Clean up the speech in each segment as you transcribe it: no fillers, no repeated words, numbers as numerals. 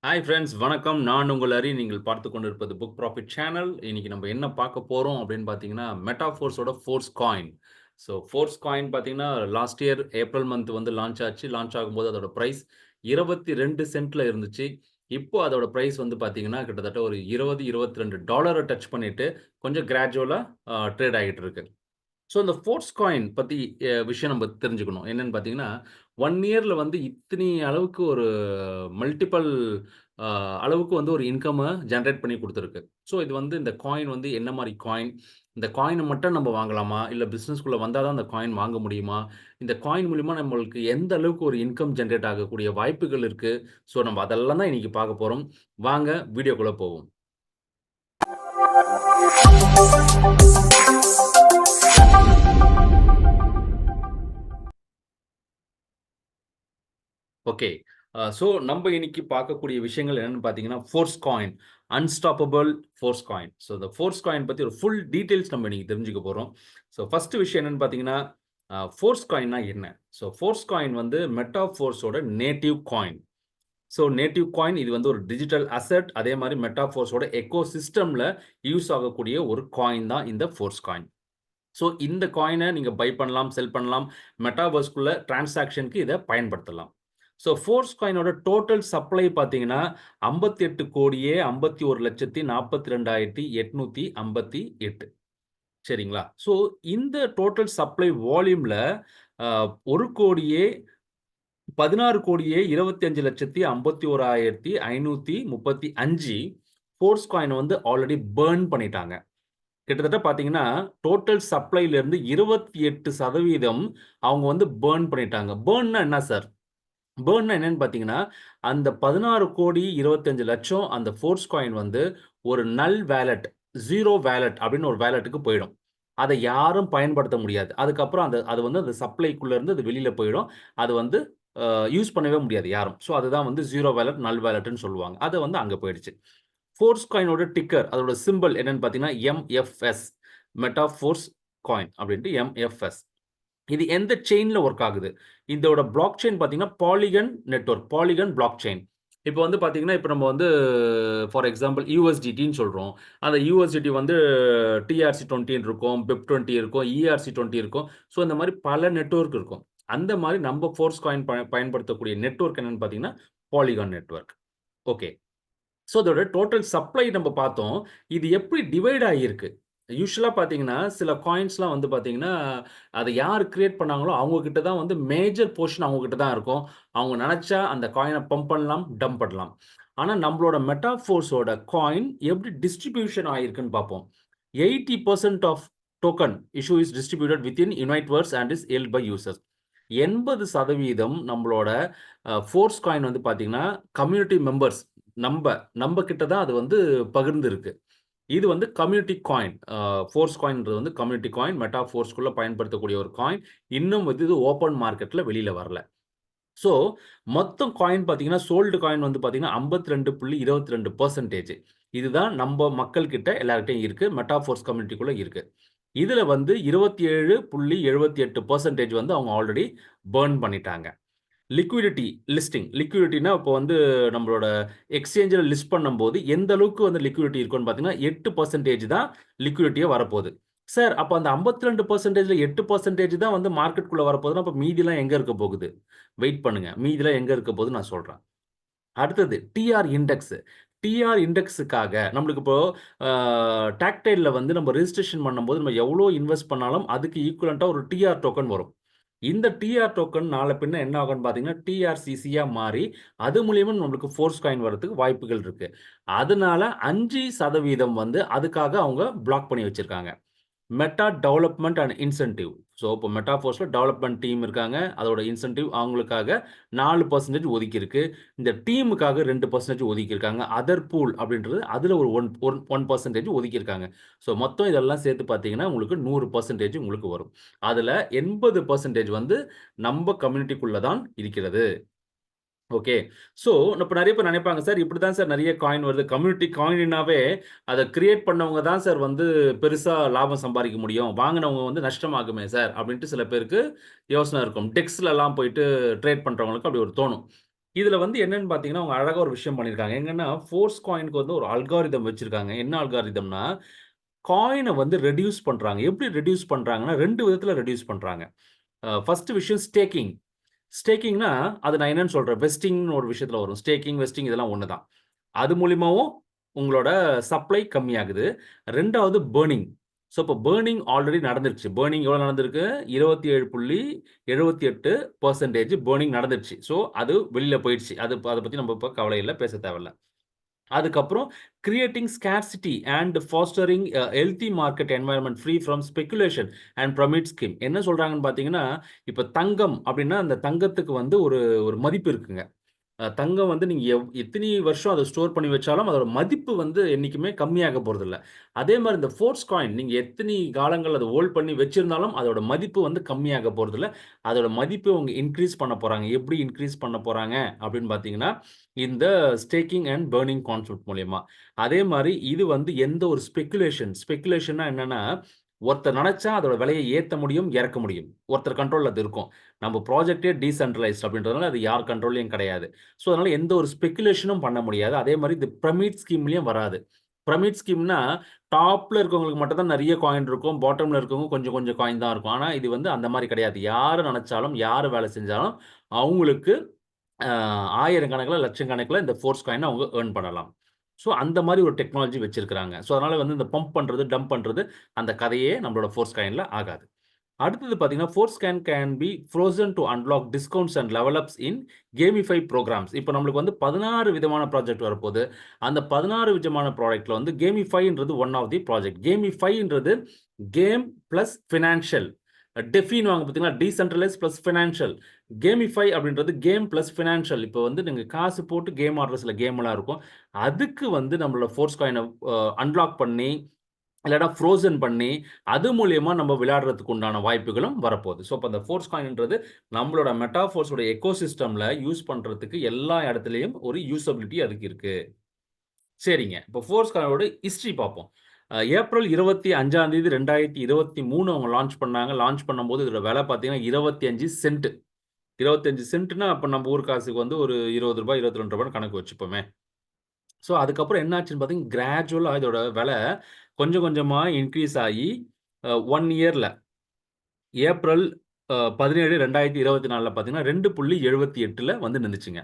Hi friends வணக்கம். நான் உங்கள் ஹரி. நீங்கள் பார்த்துக் கொண்டிருப்பது புக் ப்ராஃபிட் சேனல். இன்னைக்கு நம்ம என்ன பார்க்க போறோம் அப்படின்னு பார்த்தீங்கன்னா, மெட்டாஃபோர்ஸோட force coin. So force coin பார்த்தீங்கன்னா, லாஸ்ட் இயர் ஏப்ரல் மந்த் வந்து லான்ச் ஆச்சு. லான்ச் ஆகும்போது அதோட பிரைஸ் 22 சென்ட்ல இருந்துச்சு. இப்போ அதோட பிரைஸ் வந்து பார்த்தீங்கன்னா, கிட்டத்தட்ட ஒரு 20, $22 டச் பண்ணிட்டு கொஞ்சம் கிராஜுவலா ட்ரேட் ஆகிட்டு இருக்கு. ஸோ இந்த ஃபோர்ஸ் காயின் பத்தி விஷயம் நம்ம தெரிஞ்சுக்கணும். என்னன்னு பார்த்தீங்கன்னா, 1 இயர்ல வந்து இத்தினி அளவுக்கு ஒரு மல்டிபிள் அ அளவுக்கு வந்து ஒரு இன்கம்ம ஜெனரேட் பண்ணி குடுத்துருக்கு. ஸோ இது வந்து இந்த காயின் வந்து என்ன மாரி காயின்? இந்த காயின மட்டும் நம்ம வாங்கலாமா? இல்ல பிசினஸ்க்குள்ள வந்தா தான் அந்த காயின் வாங்க முடியுமா? இந்த காயின் மூலியமா நம்மளுக்கு எந்த அளவுக்கு ஒரு இன்கம் ஜெனரேட் ஆகக்கூடிய வாய்ப்புகள் இருக்கு? ஸோ நம்ம அதெல்லாம் தான் இன்னைக்கு பார்க்க போறோம். வாங்க வீடியோக்குள்ள போவோம். ஓகே. ஸோ நம்ப இன்னைக்கு பார்க்கக்கூடிய விஷயங்கள் என்னன்னு பார்த்தீங்கன்னா, force coin. Unstoppable force coin. So இந்த ஃபோர்ஸ் காயின் பத்தி ஒரு ஃபுல் டீட்டெயில்ஸ் நம்ம இன்னைக்கு தெரிஞ்சுக்க போறோம். ஸோ ஃபர்ஸ்ட் விஷயம் என்னன்னு பார்த்தீங்கன்னா, ஃபோர்ஸ் காயின்னா என்ன? ஸோ ஃபோர்ஸ் காயின் வந்து மெட்டாஃபோர்ஸோட native coin. So native coin இது வந்து ஒரு டிஜிட்டல் அசெட். அதே மாரி மெட்டாஃபோர்ஸோட எக்கோசிஸ்டம்ல யூஸ் ஆகக்கூடிய ஒரு காயின் தான் இந்த ஃபோர்ஸ் காயின். ஸோ இந்த காயின நீங்க பை பண்ணலாம், செல் பண்ணலாம். மெட்டாவர்ஸ்க்குள்ள டிரான்சாக்ஷனுக்கு இத பயன்படுத்தலாம். ஸோ ஃபோர்ஸ் காயினோட டோட்டல் சப்ளை பார்த்தீங்கன்னா, 58,51,42,858 சரிங்களா? ஸோ இந்த டோட்டல் சப்ளை வால்யூம்ல அ 1,16,25,51,535 ஃபோர்ஸ் காயின் வந்து ஆல்ரெடி பர்ன் பண்ணிட்டாங்க. கிட்டத்தட்ட பார்த்தீங்கன்னா, டோட்டல் சப்ளைல இருந்து 28% அவங்க வந்து பர்ன் பண்ணிட்டாங்க. பர்ன்னா என்ன சார்? பர்ன்னா என்னன்னு பார்த்தீங்கன்னா, அந்த 16,25,00,000 அந்த ஃபோர்ஸ் காயின் வந்து ஒரு நல் வாலெட், 0 வாலெட் அப்படின்னு ஒரு வாலெட்டுக்கு போயிடும். அத யாரும் பயன்படுத்த முடியாது. அதுக்கப்புறம் அது வந்து அந்த சப்ளைக்குள்ள இருந்து அது வெளியில போயிடும். அது வந்து அ யூஸ் பண்ணவே முடியாது யாரும். ஸோ அதுதான் வந்து 0 வாலெட், நல் வாலெட்ன்னு சொல்லுவாங்க. அது வந்து அங்க போயிடுச்சு. ஃபோர்ஸ் காயினோட டிக்கர் அதோட சிம்பல் என்னன்னு பார்த்தீங்கன்னா, எம்எஃப்எஸ். மெட்டா ஃபோர்ஸ் காயின் அப்படின்ட்டு எம்எஃப்எஸ். இது எந்த செயின்ல ஒர்க் ஆகுது? இதோட பிளாக் செயின் பார்த்தீங்கன்னா, polygon network. Polygon block chain. இப்ப வந்து பார்த்தீங்கன்னா, இப்ப நம்ம வந்து ஃபார் எக்ஸாம்பிள் யூஎஸ்டிடின்னு சொல்றோம். அந்த யூஎஸ்டிடி வந்து டிஆர்சி20 இருக்கும், பிப்20 இருக்கும், இஆர்சி20 இருக்கும். ஸோ இந்த மாரி பல நெட்வொர்க் இருக்கும். அந்த மாரி நம்ம ஃபோர்ஸ் காயின் பயன்படுத்தக்கூடிய நெட்வொர்க் என்னன்னு பார்த்தீங்கன்னா, பாலிகான் நெட்வொர்க். ஓகே. ஸோ அதோட டோட்டல் சப்ளை நம்ம பார்த்தோம். இது எப்படி டிவைட் ஆகியிருக்கு? யூசுவலா பார்த்தீங்கன்னா, சில காயின்ஸ்லாம் வந்து பார்த்தீங்கன்னா, அத யார் கிரியேட் பண்ணாங்களோ, அவங்க கிட்ட தான் வந்து மேஜர் போர்ஷன் அவங்க கிட்ட தான் இருக்கும். அவங்க நெனச்சா அந்த காயின பம்ப் பண்ணலாம், டம்ப் பண்ணலாம். ஆனா நம்மளோட மெட்டாஃபோர்ஸோட காயின் எப்படி டிஸ்ட்ரிபியூஷன் ஆகியிருக்குன்னு பார்ப்போம். 80% of token issue is distributed within Uniteverse and is held by users. 80% நம்மளோட ஃபோர்ஸ் காயின் வந்து பார்த்தீங்கன்னா, கம்யூனிட்டி மெம்பர்ஸ் நம்ப நம்ப கிட்ட தான் அது வந்து பகிர்ந்து இருக்கு. இது வந்து கம்யூனிட்டி காயின். ஃபோர்ஸ் காயின்ன்றது வந்து கம்யூனிட்டி காயின். மெட்டா ஃபோர்ஸ்க்குள்ள பயன்படுத்தக்கூடிய ஒரு காயின். இன்னும் வந்து இது ஓப்பன் மார்க்கெட்ல வெளியில வரல. ஸோ, மொத்தம் காயின் பார்த்தீங்கன்னா, சோல்டு காயின் வந்து பார்த்தீங்கன்னா, 52.22% இதுதான் நம்ப மக்கள் கிட்ட எல்லார்கிட்டயும் இருக்கு. மெட்டா ஃபோர்ஸ் கம்யூனிட்டிக்குள்ள இருக்கு. இதுல வந்து 27.78% வந்து அவங்க ஆல்ரெடி பர்ன் பண்ணிட்டாங்க. Liquidity listing. லிக்விடிட்டினா இப்போ வந்து நம்மளோட எக்ஸ்சேஞ்சில லிஸ்ட் பண்ணும்போது, எந்த அளவுக்கு வந்து லிக்விடிட்டி இருக்கும்னு பார்த்தீங்கன்னா, 8% தான் லிக்விடிட்டியா வரப்போது. சார் அப்ப அந்த 52%ல 8% தான் வந்து மார்க்கெட்குள்ள வரப்போகுதுன்னா, அப்ப மீதிலாம் எங்க இருக்க போகுது? வெயிட் பண்ணுங்க. மீதிலாம் எங்க இருக்க போகுதுன்னு நான் சொல்றேன். அடுத்தது டிஆர் இண்டெக்ஸ். டிஆர் இண்டெக்ஸுக்காக நம்மளுக்கு இப்போ அ டாக்டைல்ல வந்து நம்ம ரிஜிஸ்ட்ரேஷன் பண்ணும்போது, நம்ம எவ்வளோ இன்வெஸ்ட் பண்ணாலும் அதுக்கு ஈக்குவலன்ட்டா ஒரு டிஆர் டோக்கன் வரும். இந்த டிஆர் டோக்கன் நாள பின்ன என்ன ஆகும்ன்னு பார்த்தீங்கன்னா, டிஆர்சிசியா மாறி, அது மூலியமா நம்மளுக்கு ஃபோர்ஸ் காயின் வரதுக்கு வாய்ப்புகள் இருக்கு. அதனால 5% வந்து அதுக்காக அவங்க பிளாக் பண்ணி வச்சிருக்காங்க. Meta development and incentive. So, இப்போ மெட்டாஃபோர்ஸ்ல டெவலப்மென்ட் டீம் இருக்காங்க. அதோட இன்சென்டிவ் அவங்களுக்காக 4% ஒதுக்கியிருக்கு. இந்த டீமுக்காக 2% ஒதுக்கியிருக்காங்க. அதர் பூல் அப்படின்றது அதுல ஒரு 1% ஒதுக்கியிருக்காங்க. ஸோ, மொத்தம் இதெல்லாம் சேர்த்து பார்த்தீங்கன்னா, உங்களுக்கு 100% உங்களுக்கு வரும். அதுல 80% வந்து நம்ப கம்யூனிட்டிக்குள்ள தான் இருக்கிறது. ஓகே. ஸோ, இப்ப நெறைய பேர் நெனைப்பாங்க, சார் இப்படித்தான் சார் நெறைய காயின் வருது. கம்யூனிட்டி காயின்னாவே அத கிரியேட் பண்ணவங்க தான் சார் வந்து பெருசா லாபம் சம்பாரிக்க முடியும். வாங்குனவங்க வந்து நஷ்டமாகுமே சார் அப்படின்ட்டு சில பேருக்கு யோசனை இருக்கும். டெக்ஸ்லலாம் போயிட்டு ட்ரேட் பண்றவங்களுக்கு அப்படி ஒரு தோணும். இதுல வந்து என்னன்னு பார்த்தீங்கன்னா, அவங்க அழகா ஒரு விஷயம் பண்ணியிருக்காங்க. எங்கன்னா, ஃபோர்ஸ் காயினுக்கு வந்து ஒரு அல்காரிதம் வச்சிருக்காங்க. என்ன அல்காரிதம்னா, காயின வந்து ரெடியூஸ் பண்றாங்க. எப்படி ரெடியூஸ் பண்றாங்கன்னா, 2 விதத்துல ரெடியூஸ் பண்றாங்க. ஃபர்ஸ்ட் விஷயம் ஸ்டேக்கிங். ஸ்டேக்கிங்னா, அது நான் என்னன்னு சொல்றேன். வெஸ்டிங்ன்னு ஒரு விஷயத்துல வரும். ஸ்டேக்கிங், வெஸ்டிங் இதெல்லாம் ஒண்ணு தான். அது மூலியமாவும் உங்களோட சப்ளை கம்மியாகுது. 2வது பர்னிங். ஸோ, இப்போ பர்னிங் ஆல்ரெடி நடந்துருச்சு. பர்னிங் எவ்வளோ நடந்திருக்கு? 27.28% பர்னிங் நடந்துருச்சு. ஸோ, அது வெளில போயிடுச்சு. அத பத்தி நம்ம இப்ப கவலை இல்ல. பேச தேவையில்ல. அதுக்கப்புறம் creating scarcity and fostering healthy market environment free from speculation and pyramid scheme. என்ன சொல்றாங்கன்னு பார்த்தீங்கன்னா, இப்ப தங்கம் அப்டின்னா, அந்த தங்கத்துக்கு வந்து ஒரு ஒரு மதிப்பு இருக்குங்க. தங்கம் வந்து நீங்க எத்தினி வருஷம் அத ஸ்டோர் பண்ணி வச்சாலும், அதோட மதிப்பு வந்து என்னைக்குமே கம்மியாக போறதில்ல. அதே மாரி இந்த ஃபோர்ஸ் காயின் நீங்க எத்தினி காலங்கள் அத ஹோல்ட் பண்ணி வச்சிருந்தாலும், அதோட மதிப்பு வந்து கம்மியாக போறதில்ல. அதோட மதிப்பு அவங்க இன்கிரீஸ் பண்ண போறாங்க. எப்படி இன்கிரீஸ் பண்ண போறாங்க அப்படின்னு பார்த்தீங்கன்னா, இந்த ஸ்டேக்கிங் அண்ட் பர்னிங் கான்செப்ட் மூலியமா. அதே மாரி இது வந்து எந்த ஒரு ஸ்பெகுலேஷன்னா என்னன்னா, ஒருத்தர் நெனச்சா அதோட விலைய ஏத்த முடியும், இறக்க முடியும். ஒருத்தர் கண்ட்ரோல்ல அது இருக்கும். நம்ம ப்ராஜெக்ட்டே டீசென்ட்ரலைஸ்ட் அப்படின்றதுனால அது யார் கண்ட்ரோல்லயும் கிடையாது. ஸோ, அதனால எந்த ஒரு ஸ்பெகுலேஷனும் பண்ண முடியாது. அதே மாரி இது பிரமிட் ஸ்கீம்லயும் வராது. பிரமிட் ஸ்கீம்னா, டாப்ல இருக்கவங்களுக்கு மட்டும் தான் நெறைய காயின் இருக்கும். பாட்டம்ல இருக்கவங்க கொஞ்சம் கொஞ்சம் காயின் தான் இருக்கும். ஆனா, இது வந்து அந்த மாரி கிடையாது. யாரு நெனச்சாலும், யாரு வேலை செஞ்சாலும், அவங்களுக்கு அ 1000 கணக்குல, லட்சம் கணக்குல இந்த ஃபோர்ஸ் காயின அவங்க ஏர்ன் பண்ணலாம். ஸோ, அந்த மாரி ஒரு டெக்னாலஜி வச்சிருக்காங்க. ஸோ, அதனால வந்து இந்த பம்ப் பண்றது, டம்ப் பண்றது அந்த கதையே நம்மளோட ஃபோர்ஸ் காயின்ல ஆகாது. அடுத்தது பார்த்தீங்கன்னா, force can can be frozen to unlock discounts and level ups in gamify programs. இப்ப நம்மளுக்கு வந்து 16 விதமான ப்ராஜெக்ட் வரப்போது. அந்த 16 விதமான ப்ராடக்ட்ல வந்து கேமிஃபைன்றது ஒன் ஆஃப் தி ப்ராஜெக்ட். கேமிஃபைன்றது கேம் பிளஸ் ஃபினான்ஷியல். டெஃபின்னுவாங்க பார்த்தீங்களா? Decentralised plus financial. கேமிஃபை அப்படின்றது கேம் பிளஸ் ஃபினான்ஷியல். இப்ப வந்து நீங்க காசு போட்டு கேம் ஆடுற சில கேம்லாம் இருக்கும். அதுக்கு வந்து நம்மளோட ஃபோர்ஸ் காயின அன்லாக் பண்ணி இல்லன்னா ஃப்ரோசன் பண்ணி, அது மூலியமா நம்ம விளையாடுறதுக்கு உண்டான வாய்ப்புகளும் வரப்போது. ஸோ, அப்ப அந்த ஃபோர்ஸ் காயின்ன்றது நம்மளோட மெட்டாஃபோர்ஸோட எக்கோசிஸ்டம்ல யூஸ் பண்றதுக்கு எல்லா இடத்துலயும் ஒரு யூசபிலிட்டி அதுக்கு இருக்கு. சரிங்க. இப்போ ஃபோர்ஸ் காயினோட ஹிஸ்டரி பார்ப்போம். ஏப்ரல் 25 2023 அவங்க லான்ச் பண்ணாங்க. லான்ச் பண்ணும்போது இதோட விலை பார்த்தீங்கன்னா 25 சென்ட். 25 சென்ட்னா அப்ப நம்ம ஊர் காசுக்கு வந்து ஒரு ரூ. 20 ரூ. 22 கணக்கு வச்சுப்போமே. ஸோ, அதுக்கப்புறம் என்ன ஆச்சுன்னு பார்த்தீங்கன்னா, கிராஜுவலா இதோட விலை கொஞ்சம் கொஞ்சமா இன்கிரீஸ் ஆயி 1 இயர்ல ஏப்ரல் 17, 2024ல பார்த்தீங்கன்னா 2.78ல வந்து நின்னுச்சுங்க.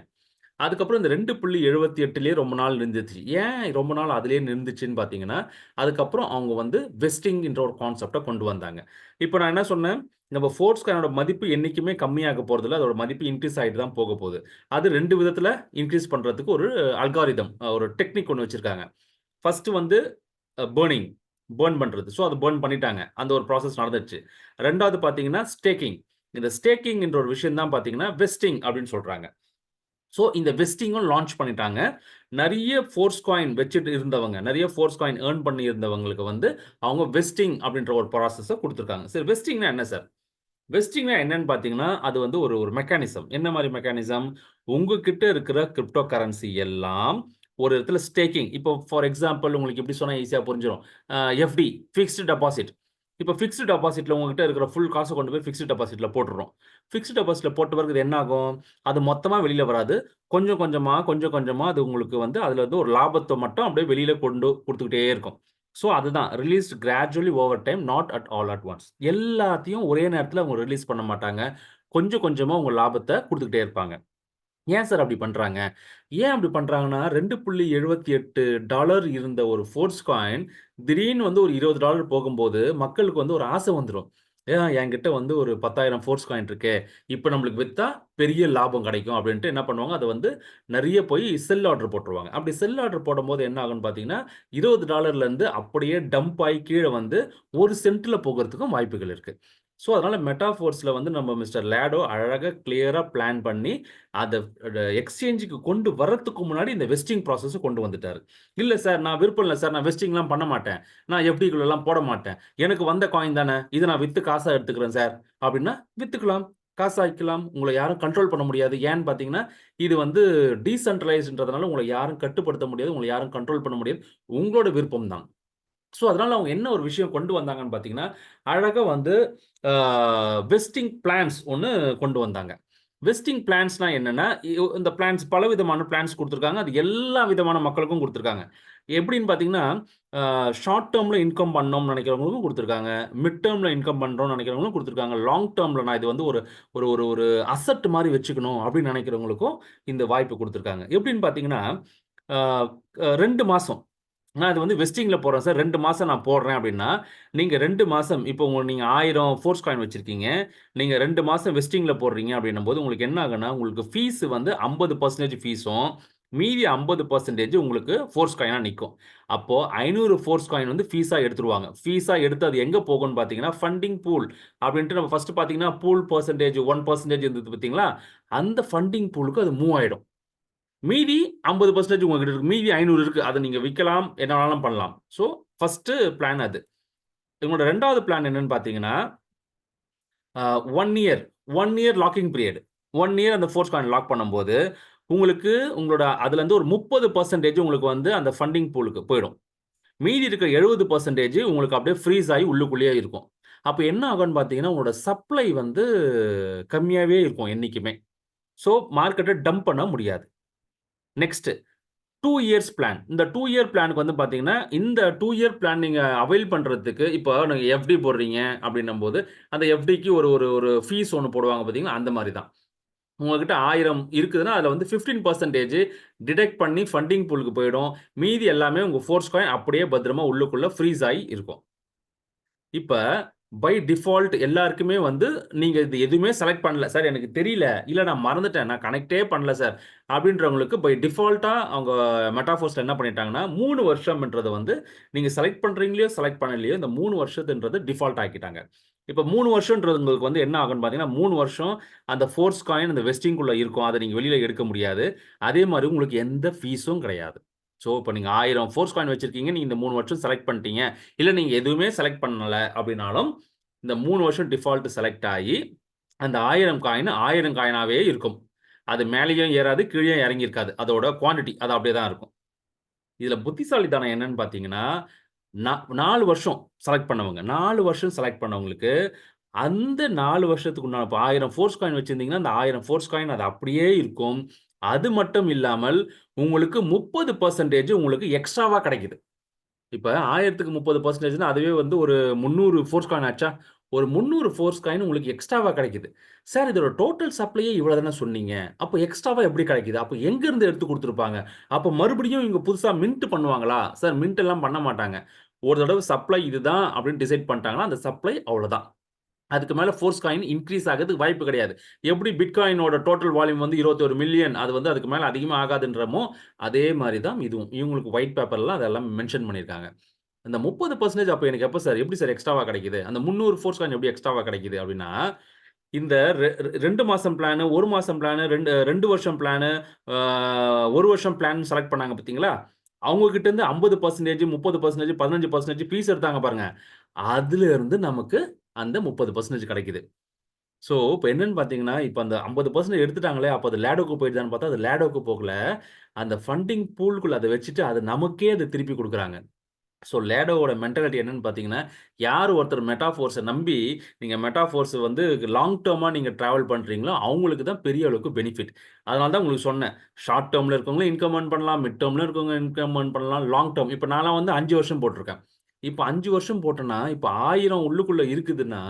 அதுக்கப்புறம் இந்த 2.78லயே ரொம்ப நாள் நின்னுச்சு. ஏன் ரொம்ப நாள் அதிலேயே நின்னுச்சுன்னு பார்த்தீங்கன்னா, அதுக்கப்புறம் அவங்க வந்து வெஸ்டிங்ன்ற ஒரு கான்செப்ட்ட கொண்டு வந்தாங்க. இப்ப நான் என்ன சொன்னேன், நம்ம ஃபோர்ஸ் காயினோட மதிப்பு என்னைக்குமே கம்மியாக போறதில்ல. அதோட மதிப்பு இன்கிரீஸ் ஆயிட்டு தான் போக போகுது. அது 2 விதத்தில இன்கிரீஸ் பண்றதுக்கு ஒரு அல்காரிதம் ஒரு டெக்னிக் ஒண்ணு வச்சிருக்காங்க. ஃபர்ஸ்ட் வந்து பர்னிங். பர்ன் பண்றது. ஸோ, அது பர்ன் பண்ணிட்டாங்க. அந்த ஒரு ப்ராசஸ் நடந்துருச்சு. 2வது பார்த்தீங்கன்னா, ஸ்டேக்கிங். இந்த ஸ்டேக்கிங் என்ற ஒரு விஷயம் தான் பார்த்தீங்கன்னா, வெஸ்டிங் அப்படின்னு சொல்றாங்க. ஸோ, இந்த வெஸ்டிங்கும் லான்ச் பண்ணிட்டாங்க. நெறைய ஃபோர்ஸ் காயின் வச்சுட்டு இருந்தவங்க, நெறைய ஃபோர்ஸ் காயின் ஏர்ன் பண்ணி இருந்தவங்களுக்கு வந்து, அவங்க வெஸ்டிங் அப்படின்ற ஒரு ப்ராசஸ குடுத்துருக்காங்க. சரி வெஸ்டிங்னா என்ன சார்? வெஸ்டிங்னா என்னன்னு பார்த்தீங்கன்னா, அது வந்து ஒரு ஒரு மெக்கானிசம். என்ன மாரி மெக்கானிசம்? உங்ககிட்ட இருக்கிற கிரிப்டோ கரன்சி எல்லாம் ஒரு இடத்துல ஸ்டேக்கிங். இப்போ ஃபார் எக்ஸாம்பிள் உங்களுக்கு எப்படி சொன்னா ஈஸியா புரிஞ்சிரும். FD fixed deposit. இப்போ ஃபிக்ஸ்டு டெபாசிட்ல உங்ககிட்ட இருக்கிற ஃபுல் காச கொண்டு போய் ஃபிக்ஸ்டு டெபாசிட்ல போட்டுர்றோம். ஃபிக்ஸ்டு டெபாசிட்ல போட்ட பிறகு இது என்ன ஆகும்? அது மொத்தமா வெளியில வராது. கொஞ்சம் கொஞ்சமா, கொஞ்சம் கொஞ்சமா அது உங்களுக்கு வந்து அதுல இருந்து ஒரு லாபத்த மட்டும் அப்படியே வெளியில கொண்டு குடுத்துக்கிட்டே இருக்கும். ஸோ அதுதான் released gradually over time not at all at once. எல்லாத்தையும் ஒரே நேரத்தில அவங்க ரிலீஸ் பண்ண மாட்டாங்க. கொஞ்சம் கொஞ்சமா உங்க லாபத்த குடுத்துக்கிட்டே இருப்பாங்க. ஏன் சார் அப்படி பண்றாங்க? ஏன் அப்படி பண்றாங்கன்னா, $2.78 இருந்த ஒரு ஃபோர்ஸ் காயின் திடீர்னு வந்து ஒரு $20 போகும்போது, மக்களுக்கு வந்து ஒரு ஆசை வந்துரும். என்கிட்ட வந்து ஒரு 10,000 ஃபோர்ஸ் காயின் இருக்கே. இப்ப நம்மளுக்கு வித்தா பெரிய லாபம் கிடைக்கும் அப்படின்ட்டு என்ன பண்ணுவாங்க, அத வந்து நெறைய போய் செல் ஆர்டர் போட்டுருவாங்க. அப்படி செல் ஆர்டர் போடும்போது என்ன ஆகும்னு பார்த்தீங்கன்னா, $20லேருந்து அப்படியே டம்ப் ஆயி கீழ வந்து 1 சென்ட்ல போகறதுக்கும் வாய்ப்புகள் இருக்கு. ஸோ, அதனால மெட்டாஃபோர்ஸ்ல வந்து நம்ம மிஸ்டர் லேடோ அழகா கிளியரா பிளான் பண்ணி அத எக்ஸ்சேஞ்சுக்கு கொண்டு வரத்துக்கு முன்னாடி இந்த வெஸ்டிங் ப்ராசஸ கொண்டு வந்துட்டாரு. இல்ல சார் நான் விருப்பம் இல்ல சார். நான் வெஸ்டிங்லாம் பண்ண மாட்டேன். நான் எஃப்டிக்குள்ளலாம் போட மாட்டேன். எனக்கு வந்த காயின் தானே. இத நான் வித்து காசா எடுத்துக்கிறேன் சார். அப்டின்னா வித்துக்கலாம். காசாக்கிக்கலாம். உங்கள யாரும் கண்ட்ரோல் பண்ண முடியாது. ஏன்னு பார்த்தீங்கன்னா, இது வந்து டீசென்ட்ரலைஸ்ட்ன்றதுனால உங்கள யாரும் கட்டுப்படுத்த முடியாது. உங்கள யாரும் கண்ட்ரோல் பண்ண முடியாது. உங்களோட விருப்பம் தான். ஸோ, அதனால அவங்க என்ன ஒரு விஷயம் கொண்டு வந்தாங்கன்னு பார்த்தீங்கன்னா, அழகா வந்து ஆ வெஸ்டிங் பிளான்ஸ் ஒண்ணு கொண்டு வந்தாங்க. வெஸ்டிங் பிளான்ஸ்னா என்னன்னா, இந்த பிளான்ஸ் பலவிதமான பிளான்ஸ் குடுத்துருக்காங்க. அது எல்லா விதமான மக்களுக்கும் குடுத்துருக்காங்க. எப்படின்னு பார்த்தீங்கன்னா, ஷார்ட் டெர்ம்ல இன்கம் பண்ணணும்னு நெனைக்கிறவங்களுக்கும் குடுத்துருக்காங்க. மிட் டெர்ம்ல இன்கம் பண்றோம்னு நெனைக்கிறவங்களுக்கும் குடுத்துருக்காங்க. லாங் டெர்ம்ல நான் இது வந்து ஒரு ஒரு ஒரு ஒரு அசெட் மாரி வச்சுக்கணும் அப்படின்னு நெனைக்கிறவங்களுக்கும் இந்த வாய்ப்பு குடுத்துருக்காங்க. எப்படின்னு பார்த்தீங்கன்னா, ஆ 2 மாசம். நான் இது வந்து வெஸ்டிங்ல போடுறேன் சார். 2 மாசம் நான் போடுறேன் அப்படின்னா, நீங்க 2 மாசம் இப்போ நீங்க 1000 ஃபோர்ஸ் காயின் வச்சிருக்கீங்க. நீங்க 2 மாசம் வெஸ்டிங்ல போடுறீங்க அப்படின்னும்போது, உங்களுக்கு என்ன ஆகும்னா, உங்களுக்கு ஃபீஸ் வந்து 50% ஃபீஸும், மீதி 50% உங்களுக்கு ஃபோர்ஸ் காயினா நிக்கும். அப்போ 500 ஃபோர்ஸ் காயின் வந்து ஃபீஸா எடுத்துருவாங்க. ஃபீஸா எடுத்து அது எங்க போகும்னு பார்த்தீங்கன்னா, ஃபண்டிங் பூல் அப்படின்ட்டு நம்ம ஃபர்ஸ்ட் பார்த்தீங்கன்னா, பூல் பெர்சன்டேஜ் 1% இருந்தது பார்த்தீங்களா? அந்த ஃபண்டிங் பூலுக்கு அது மூவ் ஆயிடும். மீதி 50% உங்ககிட்ட இருக்கு. மீதி 500 இருக்கு. அத நீங்க விக்கலாம். என்ன வேணாலும் பண்ணலாம். ஸோ, ஃபர்ஸ்ட்டு பிளான் அது. இவங்களோட 2வது பிளான் என்னன்னு பார்த்தீங்கன்னா, 1 year 1 year locking period. 1 year அந்த ஃபோர்ஸ் காயின் லாக் பண்ணும்போது, உங்களுக்கு உங்களோட அதுலருந்து ஒரு 30% உங்களுக்கு வந்து அந்த ஃபண்டிங் பூலுக்கு போயிடும். மீதி இருக்கிற 70% உங்களுக்கு அப்படியே ஃப்ரீஸ் ஆயி உள்ளுக்குள்ளேயே இருக்கும். அப்ப என்ன ஆகும்ன்னு பார்த்தீங்கன்னா, உங்களோட சப்ளை வந்து கம்மியாவே இருக்கும் என்னைக்குமே. ஸோ, மார்க்கெட்ட டம்ப் பண்ண முடியாது. Next 2 years plan. இந்த 2 இயர் பிளானுக்கு வந்து பார்த்தீங்கன்னா, இந்த 2 இயர் பிளான் நீங்க அவைல் பண்றதுக்கு, இப்போ நீங்க எஃப்டி போடுறீங்க அப்படின்னும்போது, அந்த எஃப்டிக்கு ஒரு ஒரு ஒரு ஃபீஸ் ஒண்ணு போடுவாங்க பார்த்தீங்களா, அந்த மாரி தான். உங்ககிட்ட 1000 இருக்குதுன்னா, அதுல வந்து 15% டிடக்ட் பண்ணி ஃபண்டிங் பூலுக்கு போயிடும். மீதி எல்லாமே உங்க ஃபோர்ஸ் காயின் அப்படியே பத்திரமா உள்ளுக்குள்ள ஃப்ரீஸ் ஆயி இருக்கும். இப்ப பை டிஃபால்ட் எல்லாருக்குமே வந்து நீங்க இது எதுவுமே செலக்ட் பண்ணல. சார் எனக்கு தெரியல. இல்ல நான் மறந்துட்டேன். நான் கனெக்ட்டே பண்ணல சார். அப்படின்றவங்களுக்கு பை டிஃபால்ட்டா அவங்க மெட்டாஃபோர்ஸ்ல என்ன பண்ணிட்டாங்கன்னா, 3 வருஷம்ன்றத வந்து நீங்க செலக்ட் பண்றீங்களோ, செலக்ட் பண்ணலையோ இந்த 3 வருஷத்துன்றது டிஃபால்ட் ஆக்கிட்டாங்க. இப்ப 3 வருஷம்ன்றது உங்களுக்கு வந்து என்ன ஆகும்ன்னு பார்த்தீங்கன்னா, 3 வருஷம் அந்த ஃபோர்ஸ் காயின் அந்த வெஸ்டிங்குள்ள இருக்கும். அத நீங்க வெளியில எடுக்க முடியாது. அதே மாரி உங்களுக்கு எந்த ஃபீஸும் கிடையாது. ஸோ, இப்ப நீங்க 1000 ஃபோர்ஸ் காயின் வச்சிருக்கீங்க. நீங்க இந்த 3 வருஷம் செலக்ட் பண்ணிட்டீங்க. இல்ல நீங்க எதுவுமே செலக்ட் பண்ணல அப்படின்னாலும், இந்த 3 வருஷம் டிஃபால்ட் செலக்ட் ஆயி, அந்த 1000 காயின் 1000 காயினாவே இருக்கும். அது மேலேயும் ஏறாது, கீழயும் இறங்கி இருக்காது. அதோட குவான்டிட்டி அது அப்படியே தான் இருக்கும். இதுல புத்திசாலித்தனம் என்னன்னு பார்த்தீங்கன்னா, 4 வருஷம் செலக்ட் பண்ணவங்க. 4 வருஷம் செலக்ட் பண்ணவங்களுக்கு, அந்த 4 வருஷத்துக்கு உண்டான இப்ப 1000 ஃபோர்ஸ் காயின் வச்சிருந்தீங்கன்னா, அந்த 1000 ஃபோர்ஸ் காயின் அது அப்படியே இருக்கும். அது மட்டும் இல்லாமல், உங்களுக்கு 30% உங்களுக்கு எக்ஸ்ட்ராவா கிடைக்குது. இப்ப 1000க்கு 30%ன்னா அதுவே வந்து ஒரு 300 ஃபோர்ஸ் காயின் ஆச்சா? ஒரு 300 ஃபோர்ஸ் காயின் உங்களுக்கு எக்ஸ்ட்ராவா கிடைக்குது. சார் இதோட டோட்டல் சப்ளையே இவ்வளவு தானே சொன்னீங்க. அப்ப எக்ஸ்ட்ராவா எப்படி கிடைக்குது? அப்ப எங்கிருந்து எடுத்து குடுத்துருப்பாங்க? அப்ப மறுபடியும் இவங்க புதுசா மின்ட் பண்ணுவாங்களா? சார் மின்ட் எல்லாம் பண்ண மாட்டாங்க. ஒரு தடவ சப்ளை இதுதான் அப்படின்னு டிசைட் பண்ணிட்டாங்கன்னா, அந்த சப்ளை அவ்வளோதான். அதுக்கு மேல ஃபோர்ஸ் காயின் இன்கிரீஸ் ஆகறதுக்கு வாய்ப்பு கிடையாது. எப்படி பிட்காயினோட டோட்டல் வால்யூம் வந்து 21 மில்லியன் அது வந்து அதுக்கு மேல அதிகமா ஆகாதுன்றமோ, அதே மாரி தான் இதுவும். இவங்களுக்கு ஒயிட் பேப்பர்ல அதெல்லாம் மென்ஷன் பண்ணியிருக்காங்க. அந்த 30% அப்ப எனக்கு எப்ப சார் எப்படி சார் எக்ஸ்ட்ராவா கிடைக்குது? அந்த 300 ஃபோர்ஸ் காயின் எப்படி எக்ஸ்ட்ராவா கிடைக்குது? அப்படின்னா, இந்த 2 மாசம் பிளானு, 1 மாசம் பிளானு, 2 வருஷம் பிளானு, ஆ 1 வருஷம் பிளான் செலக்ட் பண்ணாங்க பார்த்தீங்களா? அவங்க கிட்ட இருந்து 50%, 30%, 15% ஃபீஸ் எடுத்தாங்க பாருங்க. அதுல இருந்து நமக்கு அந்த 30% கிடைக்குது. ஸோ, இப்ப என்னன்னு பார்த்தீங்கன்னா, இப்ப அந்த 50% எடுத்துட்டாங்களே, அப்ப அது லேடோக்கு போயிடுதான்னு பார்த்தா, அது லேடோக்கு போகல. அந்த ஃபண்டிங் பூல்குள்ள அத வச்சுட்டு, அது நமக்கே அத திருப்பி குடுக்குறாங்க. ஸோ, லேடோவோட மென்டாலிட்டி என்னன்னு பார்த்தீங்கன்னா, யார் ஒருத்தர் மெட்டாஃபோர்ஸ நம்பி, நீங்க மெட்டாஃபோர்ஸ் வந்து லாங் டெர்மா நீங்க டிராவல் பண்றீங்களோ, அவங்களுக்கு தான் பெரிய அளவுக்கு பெனிஃபிட். அதனால தான் உங்களுக்கு சொன்னேன். ஷார்ட் டெர்ம்ல இருக்கவங்களும் இன்கம் ஏர்ன் பண்ணலாம். மிட் டெர்ம்ல இருக்கவங்க இன்கம் ஏர்ன் பண்ணலாம். லாங் டெர்ம் இப்ப நான்லாம் வந்து 5 வருஷம் போட்டுருக்கேன். இப்ப 5 வருஷம் போட்டேன்னா, இப்ப 1000 உள்ளுக்குள்ள இருக்குதுன்னா,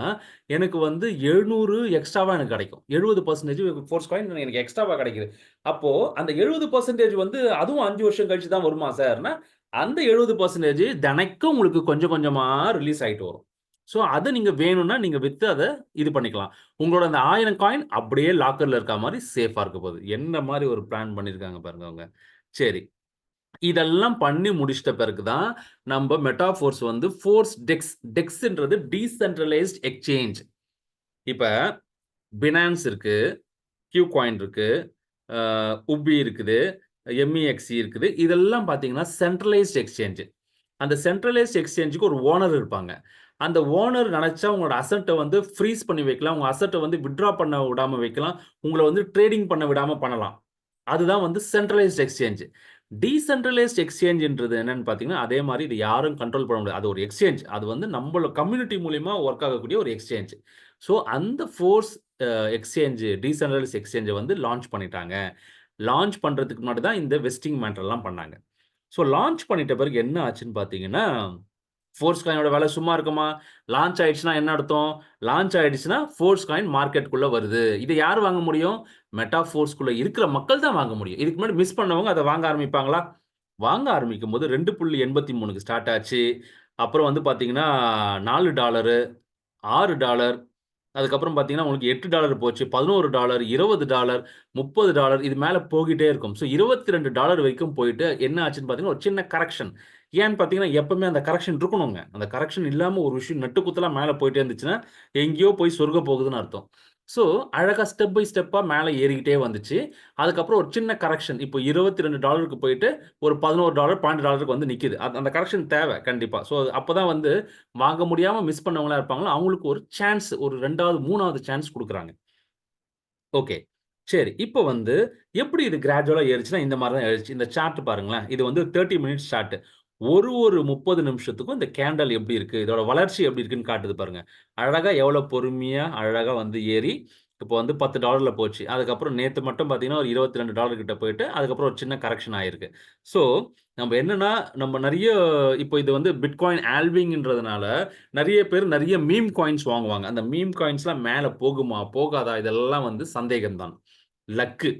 எனக்கு வந்து 700 எக்ஸ்ட்ராவா எனக்கு கிடைக்கும். 70% ஃபோர்ஸ் காயின் எனக்கு எக்ஸ்ட்ராவா கிடைக்குது. அப்போ அந்த 70% வந்து அதுவும் 5 வருஷம் கழிச்சு தான் வருமா சார்ன்னா, அந்த 70% தினைக்கும் உங்களுக்கு கொஞ்சம் கொஞ்சமா ரிலீஸ் ஆயிட்டு வரும். ஸோ, அத நீங்க வேணும்னா நீங்க வித்து அத இது பண்ணிக்கலாம். உங்களோட அந்த 1000 காயின் அப்படியே லாக்கர்ல இருக்கா மாரி சேஃபா இருக்க போகுது. என்ன மாரி ஒரு பிளான் பண்ணியிருக்காங்க பாருங்க அவங்க. சரி. இதெல்லாம் பண்ணி முடிச்சிட்ட பிறகு தான் நம்ப மெட்டாஃபோர்ஸ் வந்து ஃபோர்ஸ் டெக்ஸ் டெக்ஸ்ன்றது டீசென்ட்ரலைஸ்ட் எக்ஸ்சேஞ்ச். இப்ப பினான்ஸ் இருக்கு, Qcoin இருக்கு, அ உபி இருக்குது, MEXC இருக்குது. இதெல்லாம் பார்த்தீங்கன்னா சென்ட்ரலைஸ்ட் எக்ஸ்சேஞ்ச். அந்த சென்ட்ரலைஸ்ட் எக்ஸ்சேஞ்சுக்கு ஒரு ஓனர் இருப்பாங்க. அந்த ஓனர் நெனச்சா உங்களோட அசெட்ட வந்து ஃப்ரீஸ் பண்ணி வைக்கலாம். உங்க அசெட்ட வந்து வித்ட்ரா பண்ண விடாம வைக்கலாம். உங்கள வந்து ட்ரேடிங் பண்ண விடாம பண்ணலாம். அதுதான் வந்து சென்ட்ரலைஸ்ட் எக்ஸ்சேஞ்ச். டீசென்ட்ரலைஸ்ட் எக்ஸ்சேஞ்ச்ன்றது என்னன்னு பார்த்தீங்கன்னா, அதே மாரி இது யாரும் கண்ட்ரோல் பண்ண முடியாது. அது ஒரு எக்ஸ்சேஞ்ச். அது வந்து நம்பள கம்யூனிட்டி மூலியமா வொர்க் ஆகக்கூடிய ஒரு எக்ஸ்சேஞ்ச். ஸோ, அந்த ஃபோர்ஸ் எக்ஸ்சேஞ்ச் டீசென்ட்ரலைஸ் எக்ஸ்சேஞ்சை வந்து லான்ச் பண்ணிட்டாங்க. லான்ச் பண்ணுறதுக்கு முன்னாடி தான் இந்த வெஸ்டிங் மேட்டர்லாம் பண்ணாங்க. ஸோ லான்ச் பண்ணிட்ட பிறகு என்ன ஆச்சுன்னு பார்த்தீங்கன்னா, ஃபோர்ஸ் காயினோட விலை சும்மா இருக்குமா? லான்ச் ஆயிடுச்சுன்னா என்ன அர்த்தம்? லான்ச் ஆயிடுச்சுன்னா ஃபோர்ஸ் காயின் மார்க்கெட்டுக்குள்ள வருது. இத யார் வாங்க முடியும்? மெட்டாஃபோர்ஸ்குள்ள இருக்கிற மக்கள் தான் வாங்க முடியும். இதுக்கு முன்னாடி மிஸ் பண்ணவங்க அத வாங்க ஆரம்பிப்பாங்களா? வாங்க ஆரம்பிக்கும்போது $2.83க்கு ஸ்டார்ட் ஆச்சு. அப்புறம் வந்து பார்த்தீங்கன்னா, $4, $6 அதுக்கப்புறம் பார்த்தீங்கன்னா, உங்களுக்கு $8 போச்சு, $11, $20, $30 இது மேல போகிட்டே இருக்கும். ஸோ $22 வரைக்கும் போயிட்டு என்ன ஆச்சுன்னு பார்த்தீங்கன்னா, ஒரு சின்ன கரெக்ஷன். ஏன்னு பார்த்தீங்கன்னா, எப்பவுமே அந்த கரெக்ஷன் இருக்கணுங்க. அந்த கரெக்ஷன் இல்லாம ஒரு விஷயம் நட்டு குத்தலா மேல போயிட்டே இருந்துச்சுன்னா, எங்கேயோ போய் சொர்க போகுதுன்னு அர்த்தம். ஸோ அழகா ஸ்டெப் பை ஸ்டெப்பா மேல ஏறிக்கிட்டே வந்துச்சு. அதுக்கப்புறம் ஒரு சின்ன கரெக்ஷன். இப்போ $22க்கு போயிட்டு ஒரு $11, $12க்கு வந்து நிக்குது. அந்த கரெக்ஷன் தேவை கண்டிப்பா. ஸோ அப்பதான் வந்து வாங்க முடியாம மிஸ் பண்ணவங்களா இருப்பாங்களோ, அவங்களுக்கு ஒரு சான்ஸ் ஒரு 2வது, 3வது சான்ஸ் குடுக்குறாங்க. ஓகே. சரி. இப்ப வந்து எப்படி இது கிராஜுவலா ஏறுச்சுன்னா, இந்த மாரி தான் ஏறுச்சு. இந்த சார்ட் பாருங்களேன். இது வந்து 30 மினிட்ஸ் சார்ட். ஒரு 30 நிமிஷத்துக்கும் இந்த கேண்டல் எப்படி இருக்கு? இதோட வளர்ச்சி எப்படி இருக்குன்னு காட்டுது பாருங்க. அழகா எவ்வளோ பொறுமையா, அழகா வந்து ஏறி, இப்போ வந்து $10ல போச்சு. அதுக்கப்புறம் நேத்து மட்டும் பார்த்தீங்கன்னா, ஒரு $22 கிட்ட போயிட்டு, அதுக்கப்புறம் ஒரு சின்ன கரெக்ஷன் ஆயிருக்கு. ஸோ, நம்ப என்னன்னா, நம்ம நெறைய இப்போ இது வந்து பிட்காயின் ஆல்விங்ன்றதுனால, நெறைய பேர் நெறைய மீம் காயின்ஸ் வாங்குவாங்க. அந்த மீம் காயின்ஸ்லாம் மேல போகுமா? போகாதா? இதெல்லாம் வந்து சந்தேகம் தான். லக்கு.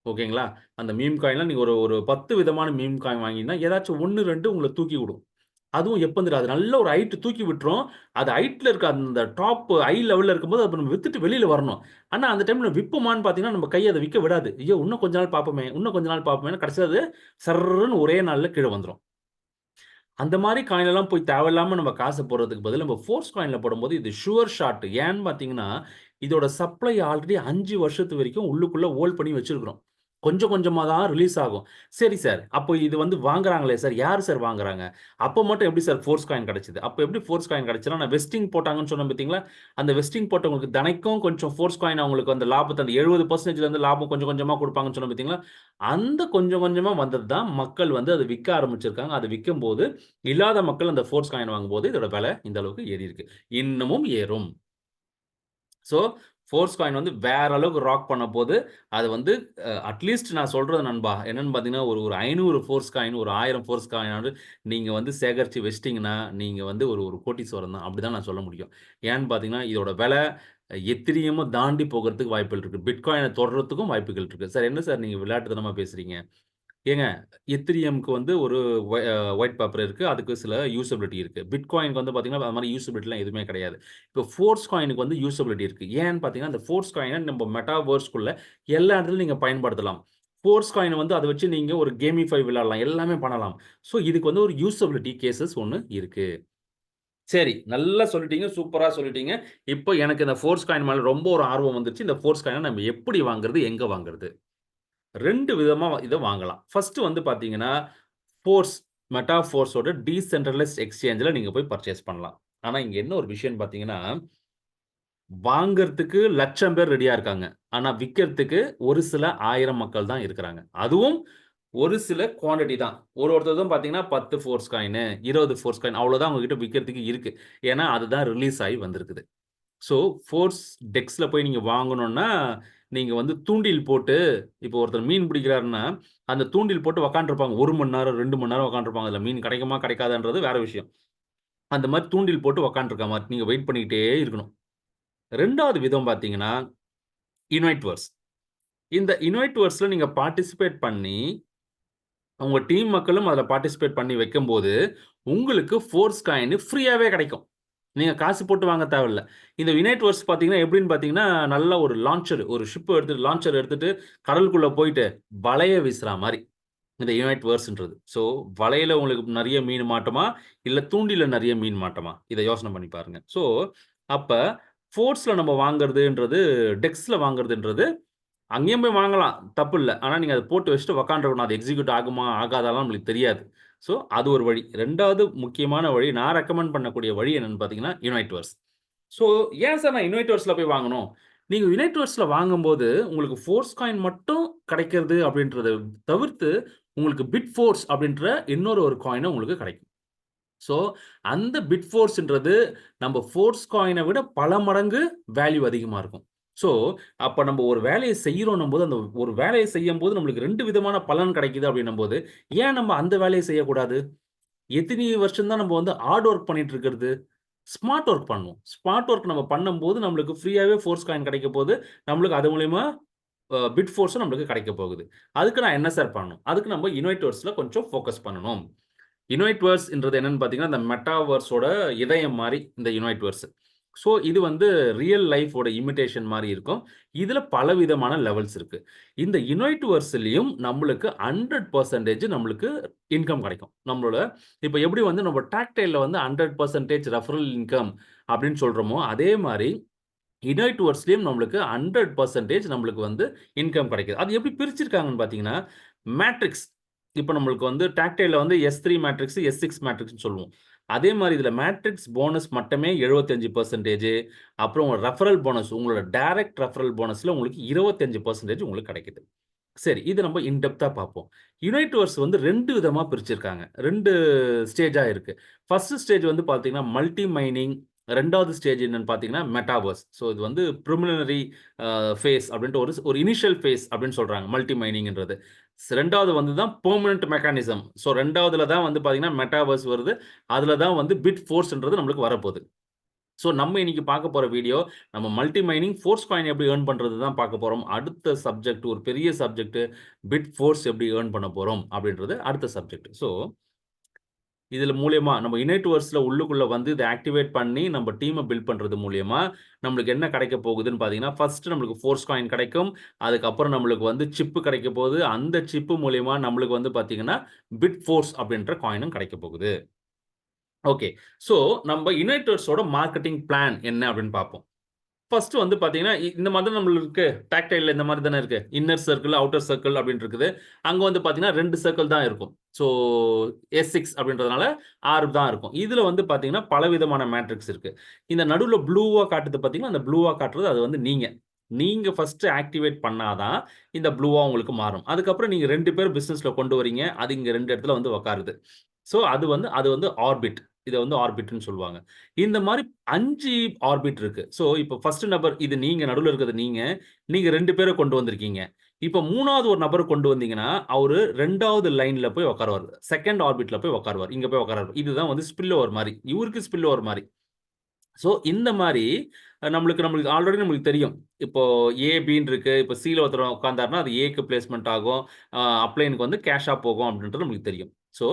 ஓகேங்களா? அந்த மீம் காயின்லாம் நீங்க ஒரு ஒரு 10 விதமான மீம் காயின் வாங்கினா, ஏதாச்சும் 1, 2 உங்கள தூக்கி விடும். அதுவும் எப்ப தெரியும்? அது நல்ல ஒரு ஹைட் தூக்கி விட்டுரும். அது ஹைட்ல இருக்க அந்த டாப் ஹை லெவல்ல இருக்கும்போது, அத நம்ம வித்துட்டு வெளில வரணும். ஆனா, அந்த டைம்ல விப்போமான்னு பார்த்தீங்கன்னா, நம்ம கை அத விக்க விடாது. ஐயோ! இன்னும் கொஞ்ச நாள் பார்ப்போமே, இன்னும் கொஞ்ச நாள் பார்ப்போமேன்னு கடைசில அது சர்ருன்னு ஒரே நாள்ல கீழ வந்துரும். அந்த மாரி காயின்லலாம் போய் தேவையில்லாம நம்ம காசு போடுறதுக்கு பதிலா, நம்ம ஃபோர்ஸ் காயின்ல போடும்போது இது ஷூர் ஷாட். ஏன்னு பார்த்தீங்கன்னா, இதோட சப்ளை ஆல்ரெடி 5 வருஷத்து வரைக்கும் உள்ளுக்குள்ள ஹோல்ட் பண்ணி வச்சிருக்கிறோம். கொஞ்சம் கொஞ்சமா தான் ரிலீஸ் ஆகும். சரி சார், அப்போ இது வந்து வாங்குறாங்களே சார், யார் சார் வாங்குறாங்க? அப்போ மட்டும் எப்படி சார் ஃபோர்ஸ் காயின் கிடைச்சது? அப்போ எப்படி ஃபோர்ஸ் காயின் கிடைச்சதுன்னா, நான் வெஸ்டிங் போட்டாங்கன்னு சொன்னேன் பார்த்தீங்களா? அந்த வெஸ்டிங் போட்டவங்களுக்கு தினைக்கும் கொஞ்சம் ஃபோர்ஸ் காயின் அவங்களுக்கு அந்த லாபத்த அந்த 70%லேருந்து லாபம் கொஞ்சம் கொஞ்சமா குடுப்பாங்கன்னு சொன்னேன் பார்த்தீங்களா? அந்த கொஞ்சம் கொஞ்சமா வந்தது தான் மக்கள் வந்து அத விக்க ஆரம்பிச்சிருக்காங்க. அது விக்கும்போது இல்லாத மக்கள் அந்த ஃபோர்ஸ் காயின் வாங்கும்போது, இதோட விலை இந்த அளவுக்கு ஏறியிருக்கு. இன்னமும் ஏறும். ஸோ, ஃபோர்ஸ் காயின் வந்து வேற அளவுக்கு ராக் பண்ணப்போது, அது வந்து அட்லீஸ்ட் நான் சொல்றது நண்பா, என்னன்னு பார்த்தீங்கன்னா, ஒரு ஒரு 500 ஃபோர்ஸ் காயின், ஒரு 1000 ஃபோர்ஸ் காயினாவது நீங்க வந்து சேகரிச்சு வச்சுட்டீங்கன்னா, நீங்க வந்து ஒரு ஒரு கோடீஸ்வரன் தான். அப்படிதான் நான் சொல்ல முடியும். ஏன்னு பார்த்தீங்கன்னா, இதோட விலை எத்திரியம தாண்டி போகறதுக்கு வாய்ப்புகள் இருக்கு. பிட்காயின தொடுறதுக்கும் வாய்ப்புகள் இருக்கு. சார் என்ன சார் நீங்க விளையாட்டுத்தனமா பேசுறீங்க? ஏங்க எத்திரியம்க்கு வந்து ஒரு ஒயிட் பேப்பர் இருக்கு. அதுக்கு சில யூசபிலிட்டி இருக்கு. பிட்காயின்க்கு வந்து பார்த்தீங்கன்னா, அது மாரி யூசபிலிட்டிலாம் எதுவுமே கிடையாது. இப்போ ஃபோர்ஸ் காயினுக்கு வந்து யூசபிலிட்டி இருக்கு. ஏன்னு பார்த்தீங்கன்னா, அந்த ஃபோர்ஸ் காயின நம்ம மெட்டாவர்ஸ்க்குள்ள எல்லா இடத்துலயும் நீங்க பயன்படுத்தலாம். ஃபோர்ஸ் காயின வந்து அத வச்சு நீங்க ஒரு கேமிஃபை விளையாடலாம். எல்லாமே பண்ணலாம். ஸோ, இதுக்கு வந்து ஒரு யூசபிலிட்டி கேஸஸ் ஒண்ணு இருக்கு. சரி, நல்லா சொல்லிட்டீங்க. சூப்பரா சொல்லிட்டீங்க. இப்போ எனக்கு இந்த ஃபோர்ஸ் காயின் மேல ரொம்ப ஒரு ஆர்வம் வந்துருச்சு. இந்த ஃபோர்ஸ் காயின நம்ம எப்படி வாங்குறது? எங்க வாங்குறது? 2 விதமா இத வாங்கலாம். ஃபர்ஸ்ட் வந்து பார்த்தீங்கன்னா, ஃபோர்ஸ் மெட்டா ஃபோர்ஸோட டீசென்ட்ரலைஸ்ட் எக்ஸ்சேஞ்ச்ல நீங்க போய் பர்ச்சேஸ் பண்ணலாம். ஆனா, இங்க என்ன ஒரு விஷயம்னு பார்த்தீங்கன்னா, வாங்கறதுக்கு லட்சம் பேர் ரெடியா இருக்காங்க. ஆனா, விக்கிறதுக்கு ஒரு சில 1000 மக்கள் தான் இருக்கிறாங்க. அதுவும் ஒரு சில குவான்டிட்டி தான். ஒருத்தர்தும் பார்த்தீங்கன்னா 10 ஃபோர்ஸ் காயினு, 20 ஃபோர்ஸ் காயின் அவ்வளோதான் அவங்க கிட்ட விக்கிறதுக்கு இருக்கு. ஏன்னா, அதுதான் ரிலீஸ் ஆயி வந்திருக்குது. ஸோ, ஃபோர்ஸ் டெக்ஸ்ல போய் நீங்க வாங்கணும்னா, நீங்க வந்து தூண்டில் போட்டு இப்போ ஒருத்தர் மீன் பிடிக்கிறாருன்னா, அந்த தூண்டில் போட்டு உட்காந்துருப்பாங்க. 1 மணி நேரம், 2 மணி நேரம் உட்காந்துருப்பாங்க. அதுல மீன் கிடைக்குமா, கிடைக்காதான்றது வேற விஷயம். அந்த மாரி தூண்டில் போட்டு உட்காந்துருக்க மாரி நீங்க வெயிட் பண்ணிக்கிட்டே இருக்கணும். 2வது விதம் பார்த்தீங்கன்னா, இன்வைட்வர்ஸ். இந்த இன்வைட்வர்ஸ்ல நீங்க பார்ட்டிசிபேட் பண்ணி, உங்க டீம் மக்களும் அதுல பார்ட்டிசிபேட் பண்ணி வைக்கும்போது, உங்களுக்கு ஃபோர்ஸ் காயின் ஃப்ரீயாவே கிடைக்கும். நீங்க காசு போட்டு வாங்க தேவையில்ல. இந்த யுனைட்வர்ஸ் பார்த்தீங்கன்னா, எப்படின்னு பார்த்தீங்கன்னா, நல்ல ஒரு லான்ச்சர் ஒரு ஷிப் எடுத்துட்டு லான்ச்சர் எடுத்துட்டு கடலுக்குள்ள போயிட்டு வலைய வீசுறா மாரி. இந்த யுனைட்வர்ஸ்ன்றது. ஸோ வலையில உங்களுக்கு நெறைய மீன் மாட்டுமா? இல்ல தூண்டில்ல நெறைய மீன் மாட்டுமா? இத யோசனை பண்ணி பாருங்க. ஸோ அப்ப ஃபோர்ஸ்ல நம்ம வாங்குறதுன்றது, டெக்ஸ்ல வாங்குறதுன்றது அங்கேயும் போய் வாங்கலாம். தப்பில்ல. ஆனா நீங்க அத போட்டு வச்சுட்டு உட்காந்துருக்கணும். அது எக்ஸிக்யூட் ஆகுமா? ஆகாதாலாம் நம்மளுக்கு தெரியாது. ஸோ அது ஒரு வழி. 2வது முக்கியமான வழி நான் ரெக்கமெண்ட் பண்ணக்கூடிய வழி என்னன்னு பார்த்தீங்கன்னா, யுனைட்வர்ஸ். ஸோ ஏன் சார் நான் யுனைட்வர்ஸ்ல போய் வாங்கணும்? நீங்க யுனைட்வர்ஸ்ல வாங்கும்போது உங்களுக்கு ஃபோர்ஸ் காயின் மட்டும் கிடைக்கிறது அப்படின்றத தவிர்த்து, உங்களுக்கு பிட் ஃபோர்ஸ் அப்படின்ற இன்னொரு ஒரு காயினும் உங்களுக்கு கிடைக்கும். ஸோ அந்த பிட் ஃபோர்ஸ்ன்றது நம்ம ஃபோர்ஸ் காயின விட பல மடங்கு வேல்யூ அதிகமா இருக்கும். ஸோ, அப்ப நம்ம ஒரு வேலைய செய்றோன்னும் போது, அந்த ஒரு வேலைய செய்யும்போது நம்மளுக்கு 2 விதமான பலன் கிடைக்குது அப்படின்னும்போது, ஏன் நம்ம அந்த வேலைய செய்யக்கூடாது? எத்தனை வருஷம் தான் நம்ம வந்து ஹார்ட் ஒர்க் பண்ணிட்டு இருக்கிறது? ஸ்மார்ட் ஒர்க் பண்ணணும். ஸ்மார்ட் ஒர்க் நம்ம பண்ணும்போது நம்மளுக்கு ஃப்ரீயாவே ஃபோர்ஸ் காயின் கிடைக்க போது. நம்மளுக்கு அது மூலியமா பிட் ஃபோர்ஸும் நம்மளுக்கு கிடைக்க போகுது. அதுக்கு நான் என்ன சார் பண்ணணும்? அதுக்கு நம்ம யுனைட்வர்ஸ்ல கொஞ்சம் ஃபோக்கஸ் பண்ணணும். யுனைட்வர்ஸ்ன்றது என்னன்னு பார்த்தீங்கன்னா, இந்த மெட்டாவர்ஸோட இதயம் மாரி இந்த யுனைட்வர்ஸ். ஸோ, இது வந்து ரியல் லைஃபோட இமிடேஷன் மாரி இருக்கும். இதுல பலவிதமான லெவல்ஸ் இருக்கு. இந்த யுனைட்வர்ஸ்லயும் நம்மளுக்கு 100% நம்மளுக்கு இன்கம் கிடைக்கும். நம்மளோட இப்ப எப்படி வந்து நம்ம டாக்டைல்ல வந்து 100% ரெஃபரல் இன்கம் அப்படின்னு சொல்றோமோ, அதே மாரி யுனைட்வர்ஸ்லயும் நம்மளுக்கு 100% நம்மளுக்கு வந்து இன்கம் கிடைக்குது. அது எப்படி பிரிச்சிருக்காங்கன்னு பார்த்தீங்கன்னா, மேட்ரிக்ஸ் இப்ப நம்மளுக்கு வந்து டாக்டைல்ல வந்து S3 மேட்ரிக்ஸ், S6 மேட்ரிக்ஸ்ன்னு சொல்லுவோம். அதே மாரி இதுல மேட்ரிக்ஸ் போனஸ் மட்டுமே 75%. அப்புறம் ரெஃபரல் போனஸ் உங்களோட டைரக்ட் ரெஃபரல் போனஸ்ல உங்களுக்கு 25% உங்களுக்கு கிடைக்குது. சரி. இது நம்ம இன் டெப்த்தா பார்ப்போம். யுனைட்வர்ஸ் வந்து 2 விதமா பிரிச்சிருக்காங்க. 2 ஸ்டேஜா இருக்கு. ஃபர்ஸ்ட் ஸ்டேஜ் வந்து பார்த்தீங்கன்னா, மல்டி மைனிங். 2வது ஸ்டேஜ் என்னன்னு பார்த்தீங்கன்னா, மெட்டாவர்ஸ். ஸோ இது வந்து பிரிலிமினரி ஃபேஸ் அப்படின்ட்டு ஒரு இனிஷியல் ஃபேஸ் அப்படின்னு சொல்றாங்க. மல்டி மைனிங்ன்றது. 2வது வந்து தான் பெர்மனன்ட் மெக்கானிசம். ஸோ 2வதுல தான் வந்து பார்த்தீங்கன்னா, மெட்டாவர்ஸ் வருது. அதுல தான் வந்து பிட் ஃபோர்ஸ்ன்றது நம்மளுக்கு வரப்போது. ஸோ, நம்ம இன்னைக்கு பார்க்க போற வீடியோ, நம்ம மல்டி மைனிங் ஃபோர்ஸ் காயின் எப்படி ஏர்ன் பண்றது தான் பார்க்க போறோம். அடுத்த சப்ஜெக்ட் ஒரு பெரிய சப்ஜெக்ட் பிட் ஃபோர்ஸ் எப்படி ஏர்ன் பண்ண போறோம் அப்படின்றது அடுத்த சப்ஜெக்ட். ஸோ, இதுல மூலியமா நம்ம யுனைட்வர்ஸ்ல உள்ளுக்குள்ள வந்து இத ஆக்டிவேட் பண்ணி நம்ம டீம பில்ட் பண்றது மூலியமா, நம்மளுக்கு என்ன கிடைக்க போகுதுன்னு பார்த்தீங்கன்னா, ஃபர்ஸ்ட் நம்மளுக்கு ஃபோர்ஸ் காயின் கிடைக்கும். அதுக்கப்புறம் நம்மளுக்கு வந்து சிப் கிடைக்க போகுது. அந்த சிப் மூலியமா நம்மளுக்கு வந்து பார்த்தீங்கன்னா, பிட் ஃபோர்ஸ் அப்படின்ற காயினும் கிடைக்க போகுது. ஓகே. ஸோ, நம்ம யுனைட்வர்ஸோட மார்க்கெட்டிங் பிளான் என்ன அப்படின்னு பார்ப்போம். ஃபர்ஸ்ட் வந்து பார்த்தீங்கன்னா, இந்த மாதிரி தான் நம்மளுக்கு இருக்கு. டாக்டைல்ல இந்த மாரி தானே இருக்கு. இன்னர் சர்க்கிள், அவுட்டர் சர்க்கிள் அப்படின்னு இருக்குது. அங்க வந்து பார்த்தீங்கன்னா 2 சர்க்கிள் தான் இருக்கும். ஸோ S6 அப்படின்றதுனால 6 தான் இருக்கும். இதுல வந்து பார்த்தீங்கன்னா, பலவிதமான மேட்ரிக்ஸ் இருக்கு. இந்த நடுவுல ப்ளூவா காட்டுது பார்த்தீங்களா, அந்த ப்ளூவா காட்டுறது அது வந்து நீங்க. நீங்க ஃபர்ஸ்ட் ஆக்டிவேட் பண்ணா தான் இந்த ப்ளூவா உங்களுக்கு மாறும். அதுக்கப்புறம் நீங்க 2 பேர் பிசினஸ்ல கொண்டு வரீங்க. அது இங்க 2 இடத்துல வந்து உட்காருது. ஸோ அது வந்து ஆர்பிட். இத வந்து ஆர்பிட்ன்னு சொல்லுவாங்க. இந்த மாரி 5 ஆர்பிட் இருக்கு. ஸோ இப்ப ஃபர்ஸ்ட் நபர் இது நீங்க நடுவுல இருக்கிறது நீங்க. நீங்க 2 பேர கொண்டு வந்திருக்கீங்க. இப்ப 3வது ஒரு நபர கொண்டு வந்தீங்கன்னா, அவரு 2வது லைன்ல போய் உட்காருவாரு. 2ண்ட் ஆர்பிட்ல போய் உட்காருவாரு. இங்க போய் உட்காருவாரு. இதுதான் வந்து ஸ்பில் ஓவர் மாரி. இவருக்கு ஸ்பில் ஓவர் மாரி. ஸோ இந்த மாரி நம்மளுக்கு ஆல்ரெடி நம்மளுக்கு தெரியும். இப்போ ஏ, பின்னு இருக்கு. இப்போ சில ஒருத்தர் உட்கார்ந்தாருன்னா, அது ஏக்கு பிளேஸ்மென்ட் ஆகும். அப்ளைனுக்கு வந்து கேஷா போகும் அப்படின்றது நம்மளுக்கு தெரியும். ஸோ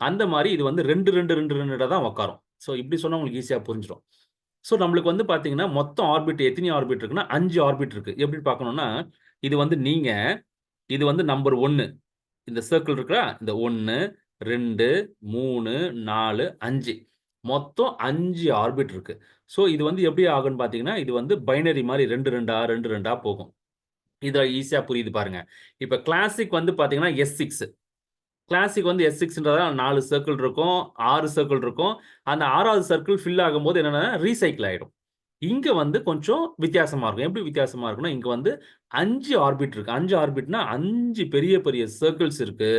அந்த மாரி இது வந்து 2, 2, 2, 2 தான் உட்காரும். ஸோ இப்படி சொன்னா உங்களுக்கு ஈஸியா புரிஞ்சிரும். ஸோ நம்மளுக்கு வந்து பார்த்தீங்கன்னா, மொத்தம் ஆர்பிட் எத்தனை ஆர்பிட் இருக்குன்னா, 5 ஆர்பிட் இருக்கு. எப்படி பார்க்கணும்னா, இது வந்து நீங்க, இது வந்து நம்பர் 1 இந்த சர்க்கிள் இருக்குதா? இந்த 1, 2, 3, 4, 5 மொத்தம் 5 ஆர்பிட் இருக்கு. ஸோ இது வந்து எப்படி ஆகும்ன்னு பார்த்தீங்கன்னா, இது வந்து பைனரி மாரி 2, 2ஆ 2, 2ஆ போகும். இது ஈஸியா புரியுது பாருங்க. இப்ப கிளாசிக் வந்து பார்த்தீங்கன்னா, S6 கிளாசிக் வந்து S6ன்றதால 4 சர்க்கிள் இருக்கும். 6 சர்க்கிள் இருக்கும். அந்த 6வது சர்க்கிள் ஃபில் ஆகும்போது என்னன்னா, ரீசைக்கிள் ஆயிடும். இங்க வந்து கொஞ்சம் வித்தியாசமா இருக்கும். எப்படி வித்தியாசமா இருக்கும்னா, இங்க வந்து 5 ஆர்பிட் இருக்கு. 5 ஆர்பிட்னா 5 பெரிய பெரிய சர்க்கிள்ஸ் இருக்கு.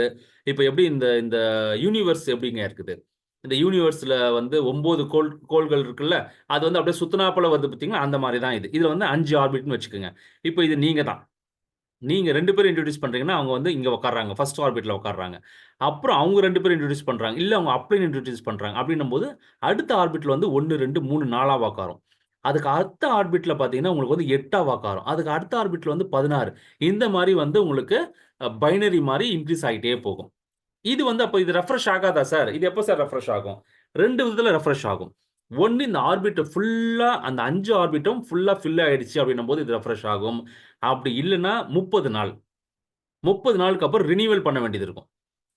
இப்ப எப்படி இந்த இந்த யூனிவர்ஸ் எப்படிங்க இருக்குது? இந்த யூனிவர்ஸ்ல வந்து 9 கோள்கள் இருக்குல்ல, அது வந்து அப்படியே சுத்துனாப்புல வருது பார்த்தீங்களா? அந்த மாரி தான் இது. இதுல வந்து 5 ஆர்பிட்ன்னு வச்சுக்கங்க. இப்ப இது நீங்க தான். நீங்க 2 பேரும் இன்ட்ரோடியூஸ் பண்றீங்கன்னா, அவங்க வந்து இங்க உட்கார்றாங்க. ஃபர்ஸ்ட் ஆர்பிட்ல உட்கார்றாங்க. அப்புறம் அவங்க 2 பேரும் இன்ட்ரோடியூஸ் பண்றாங்க. இல்ல அவங்க அப்ளைன் இன்ட்ரோடியூஸ் பண்றாங்க. அப்படின்னும்போது, அடுத்த ஆர்பிட்ல வந்து 1, 2, 3, 4ஆ உட்காரும். அதுக்கு அடுத்த ஆர்பிட்ல பார்த்தீங்கன்னா, உங்களுக்கு வந்து 8ஆ உட்காரும். அதுக்கு அடுத்த ஆர்பிட்ல வந்து 16. இந்த மாரி வந்து உங்களுக்கு பைனரி மாரி இன்கிரீஸ் ஆயிட்டே போகும். இது வந்து அப்ப இது ரெஃப்ரெஷ் ஆகாதா சார்? இது எப்ப சார் ரெஃப்ரெஷ் ஆகும்? 2 விதத்துல ரெஃப்ரெஷ் ஆகும். ஒண்ணு இந்த ஆர்பிட் ஃபுல்லா அந்த 5 ஆர்பிட்டும் ஃபுல்லா ஃபில் ஆயிடுச்சு அப்படின்னும்போது இது ரெஃப்ரெஷ் ஆகும். அப்படி இல்லன்னா 30 நாள். 30 நாளுக்கு அப்புறம் ரினிவல் பண்ண வேண்டியது இருக்கும்.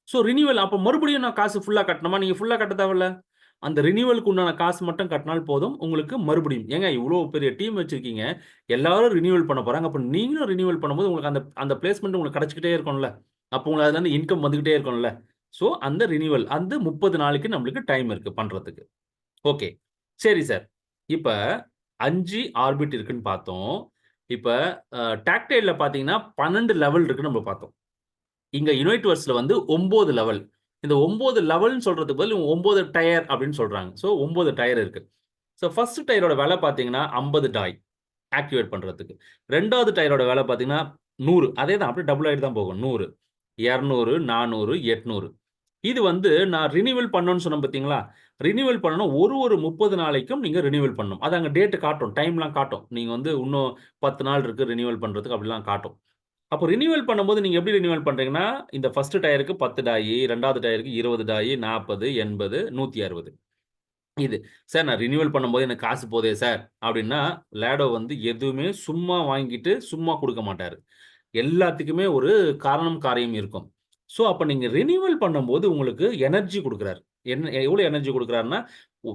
ஸோ ரினிவல் அப்ப மறுபடியும் நான் காசு ஃபுல்லா கட்டணுமா? நீங்க ஃபுல்லா கட்ட தேவையில்ல. அந்த ரினிவலுக்கு உண்டான காசு மட்டும் கட்டினால் போதும். உங்களுக்கு மறுபடியும் ஏங்க இவ்ளோ பெரிய டீம் வச்சிருக்கீங்க. எல்லாரும் ரினிவல் பண்ண போறாங்க. அப்ப நீங்களும் ரினிவல் பண்ணும்போது உங்களுக்கு அந்த அந்த பிளேஸ்மென்ட் உங்களுக்கு கிடைச்சுக்கிட்டே இருக்கும்ல. அப்போ உங்களுக்கு அதுலருந்து இன்கம் வந்துகிட்டே இருக்கும்ல. ஸோ அந்த ரினிவல் அந்த 30 நாளைக்கு நம்மளுக்கு டைம் இருக்கு பண்றதுக்கு. ஓகே. சரி சார். இப்ப 5 ஆர்பிட் இருக்குன்னு பார்த்தோம். இப்ப டாக்டைல்ல பார்த்தீங்கன்னா 12 லெவல் இருக்குன்னு நம்ம பார்த்தோம். இங்க யுனைட்வர்ஸ்ல வந்து 9 லெவல். இந்த 9 லெவல்ன்னு சொல்றதுக்கு பதில் 9 டயர் அப்படின்னு சொல்றாங்க. ஸோ 9 டயர் இருக்கு. ஸோ ஃபர்ஸ்ட் டயரோட விலை பார்த்தீங்கன்னா 50 டாய். ஆக்டிவேட் பண்றதுக்கு. 2வது டயரோட வேலை பார்த்தீங்கன்னா 100. அதே தான் அப்படியே டபுள் ஆயிட்டு தான் போகும். 100, 200, 400, 800. இது வந்து நான் ரினிவல் பண்ணணும்னு சொன்னேன் பார்த்தீங்களா? ரினிவல் பண்ணணும் ஒரு 30 நாளைக்கும் நீங்க ரினிவல் பண்ணணும். அது அங்க டேட் காட்டும். டைம்லாம் காட்டும். நீங்க வந்து இன்னும் 10 நாள் இருக்கு ரினிவல் பண்றதுக்கு அப்படிலாம் காட்டும். அப்போ ரினிவல் பண்ணும்போது நீங்க எப்படி ரினிவல் பண்றீங்கன்னா, இந்த ஃபர்ஸ்ட் டயருக்கு 10 டாயி, 2வது டயருக்கு 20 டாயி, 40, 80, 160. இது. சார் நான் ரினிவல் பண்ணும்போது எனக்கு காசு போதே சார் அப்படின்னா, லேடோ வந்து எதுவுமே சும்மா வாங்கிட்டு சும்மா குடுக்க மாட்டாரு. எல்லாத்துக்குமே ஒரு காரணம், காரியம் இருக்கும். ஸோ, அப்ப நீங்க ரினிவல் பண்ணும்போது உங்களுக்கு எனர்ஜி குடுக்குறாரு. எவ்வளோ எனர்ஜி குடுக்குறாருன்னா,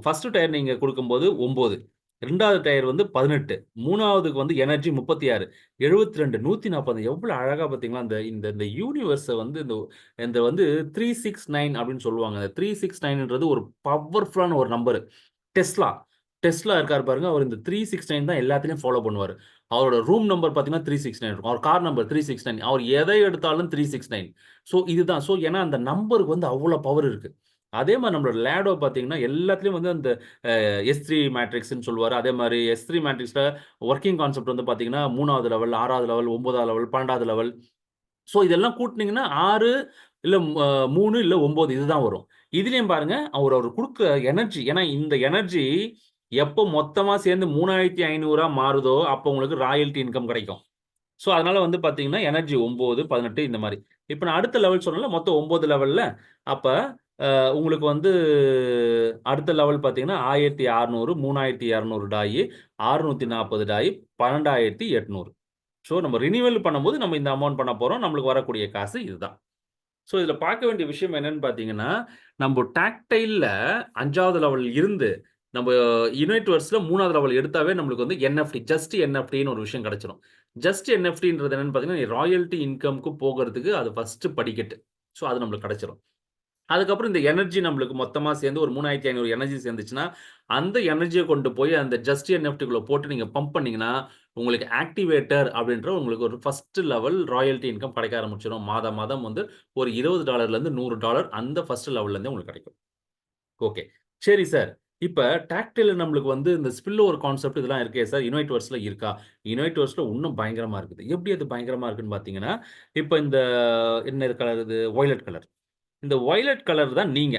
ஃபர்ஸ்ட் டயர் நீங்க குடுக்கும்போது 9, 2வது டயர் வந்து 18, 3வதுக்கு வந்து எனர்ஜி 36, 72, 140 எவ்வளோ அழகா பார்த்தீங்களா? இந்த இந்த இந்த யூனிவர்ஸ வந்து இந்த இந்த வந்து 369 அப்படின்னு சொல்லுவாங்க. 369ன்றது ஒரு பவர்ஃபுல்லான ஒரு நம்பரு. டெஸ்லா. டெஸ்லா இருக்காரு பாருங்க. அவர் இந்த 369 தான் எல்லாத்துலயும் ஃபாலோ பண்ணுவாரு. அவரோட ரூம் நம்பர் பார்த்தீங்கன்னா 369 இருக்கும். அவர் கார் நம்பர் 369. அவர் எதை எடுத்தாலும் 369. ஸோ இதுதான். ஸோ ஏன்னா அந்த நம்பருக்கு வந்து அவ்வளோ பவர் இருக்கு. அதே மாரி நம்மளோட லேடோ பார்த்தீங்கன்னா, எல்லாத்துலயும் வந்து அந்த S3 மேட்ரிக்ஸ்ன்னு சொல்லுவாரு. அதே மாரி S3 மேட்ரிக்ஸ்ல வொர்க்கிங் கான்செப்ட் வந்து பார்த்தீங்கன்னா, 3வது லெவல், 6வது லெவல், 9வது லெவல், 12வது லெவல். ஸோ இதெல்லாம் கூட்டுனீங்கன்னா 6 இல்ல 3 இல்ல 9 இதுதான் வரும். இதுலயும் பாருங்க அவரு குடுக்குற எனர்ஜி ஏன்னா இந்த எனர்ஜி எப்போ மொத்தமா சேர்ந்து 3500ஆ மாறுதோ, அப்போ உங்களுக்கு ராயல்டி இன்கம் கிடைக்கும். ஸோ அதனால வந்து பார்த்தீங்கன்னா, எனர்ஜி 9, 18 இந்த மாரி. இப்ப நான் அடுத்த லெவல் சொன்னேன்ல, மொத்தம் 9 லெவல்ல. அப்ப உங்களுக்கு வந்து அடுத்த லெவல் பார்த்தீங்கன்னா, 1600, 3200 டாயி, 640 டாயி, 12800. ஸோ நம்ம ரினிவல் பண்ணும்போது நம்ம இந்த அமௌண்ட் பண்ண போறோம். நம்மளுக்கு வரக்கூடிய காசு இதுதான். ஸோ இதில பார்க்க வேண்டிய விஷயம் என்னன்னு பார்த்தீங்கன்னா, நம்ப டாக்டைல்ல 5வது லெவல் இருந்து, நம்ப யுனைட்வர்ஸ்ல 3வது லெவல் எடுத்தாவே நம்மளுக்கு வந்து என்எஃப்டி, ஜஸ்ட் என்எஃப்டின்னு ஒரு விஷயம் கிடைச்சிரும். ஜஸ்ட் என்எஃப்டின்றது என்னன்னு பார்த்தீங்கன்னா, ராயல்டி இன்கம்க்கு போகறதுக்கு அது ஃபர்ஸ்ட் படிக்கட்டு. ஸோ அது நம்மளுக்கு கிடைச்சிரும். அதுக்கப்புறம் இந்த எனர்ஜி நம்மளுக்கு மொத்தமா சேர்ந்து ஒரு 3500 எனர்ஜி சேர்ந்துச்சுன்னா, அந்த எனர்ஜிய கொண்டு போய் அந்த ஜஸ்ட் என்எஃப்டிக்குள்ள போட்டு நீங்க பம்ப் பண்ணீங்கன்னா, உங்களுக்கு ஆக்டிவேட்டர் அப்படின்ற உங்களுக்கு ஒரு ஃபர்ஸ்ட் லெவல் ராயல்டி இன்கம் கிடைக்க ஆரம்பிச்சுரும். மாதம் மாதம் வந்து ஒரு $20லேருந்து $100 அந்த ஃபர்ஸ்ட் லெவல்லேருந்தே உங்களுக்கு கிடைக்கும். ஓகே. சரி சார். இப்ப டாக்டைல்ல நம்மளுக்கு வந்து இந்த ஸ்பில் ஓவர் கான்செப்ட் இதெல்லாம் இருக்கே சார். யுனைட்வர்ஸ்ல இருக்கா? யுனைட்வர்ஸ்ல இன்னும் பயங்கரமா இருக்குது. எப்படி அது பயங்கரமா இருக்குன்னு பார்த்தீங்கன்னா, இப்ப இந்த என்ன கலர் இது? Violet colour. இந்த வயலட் கலர் தான் நீங்க.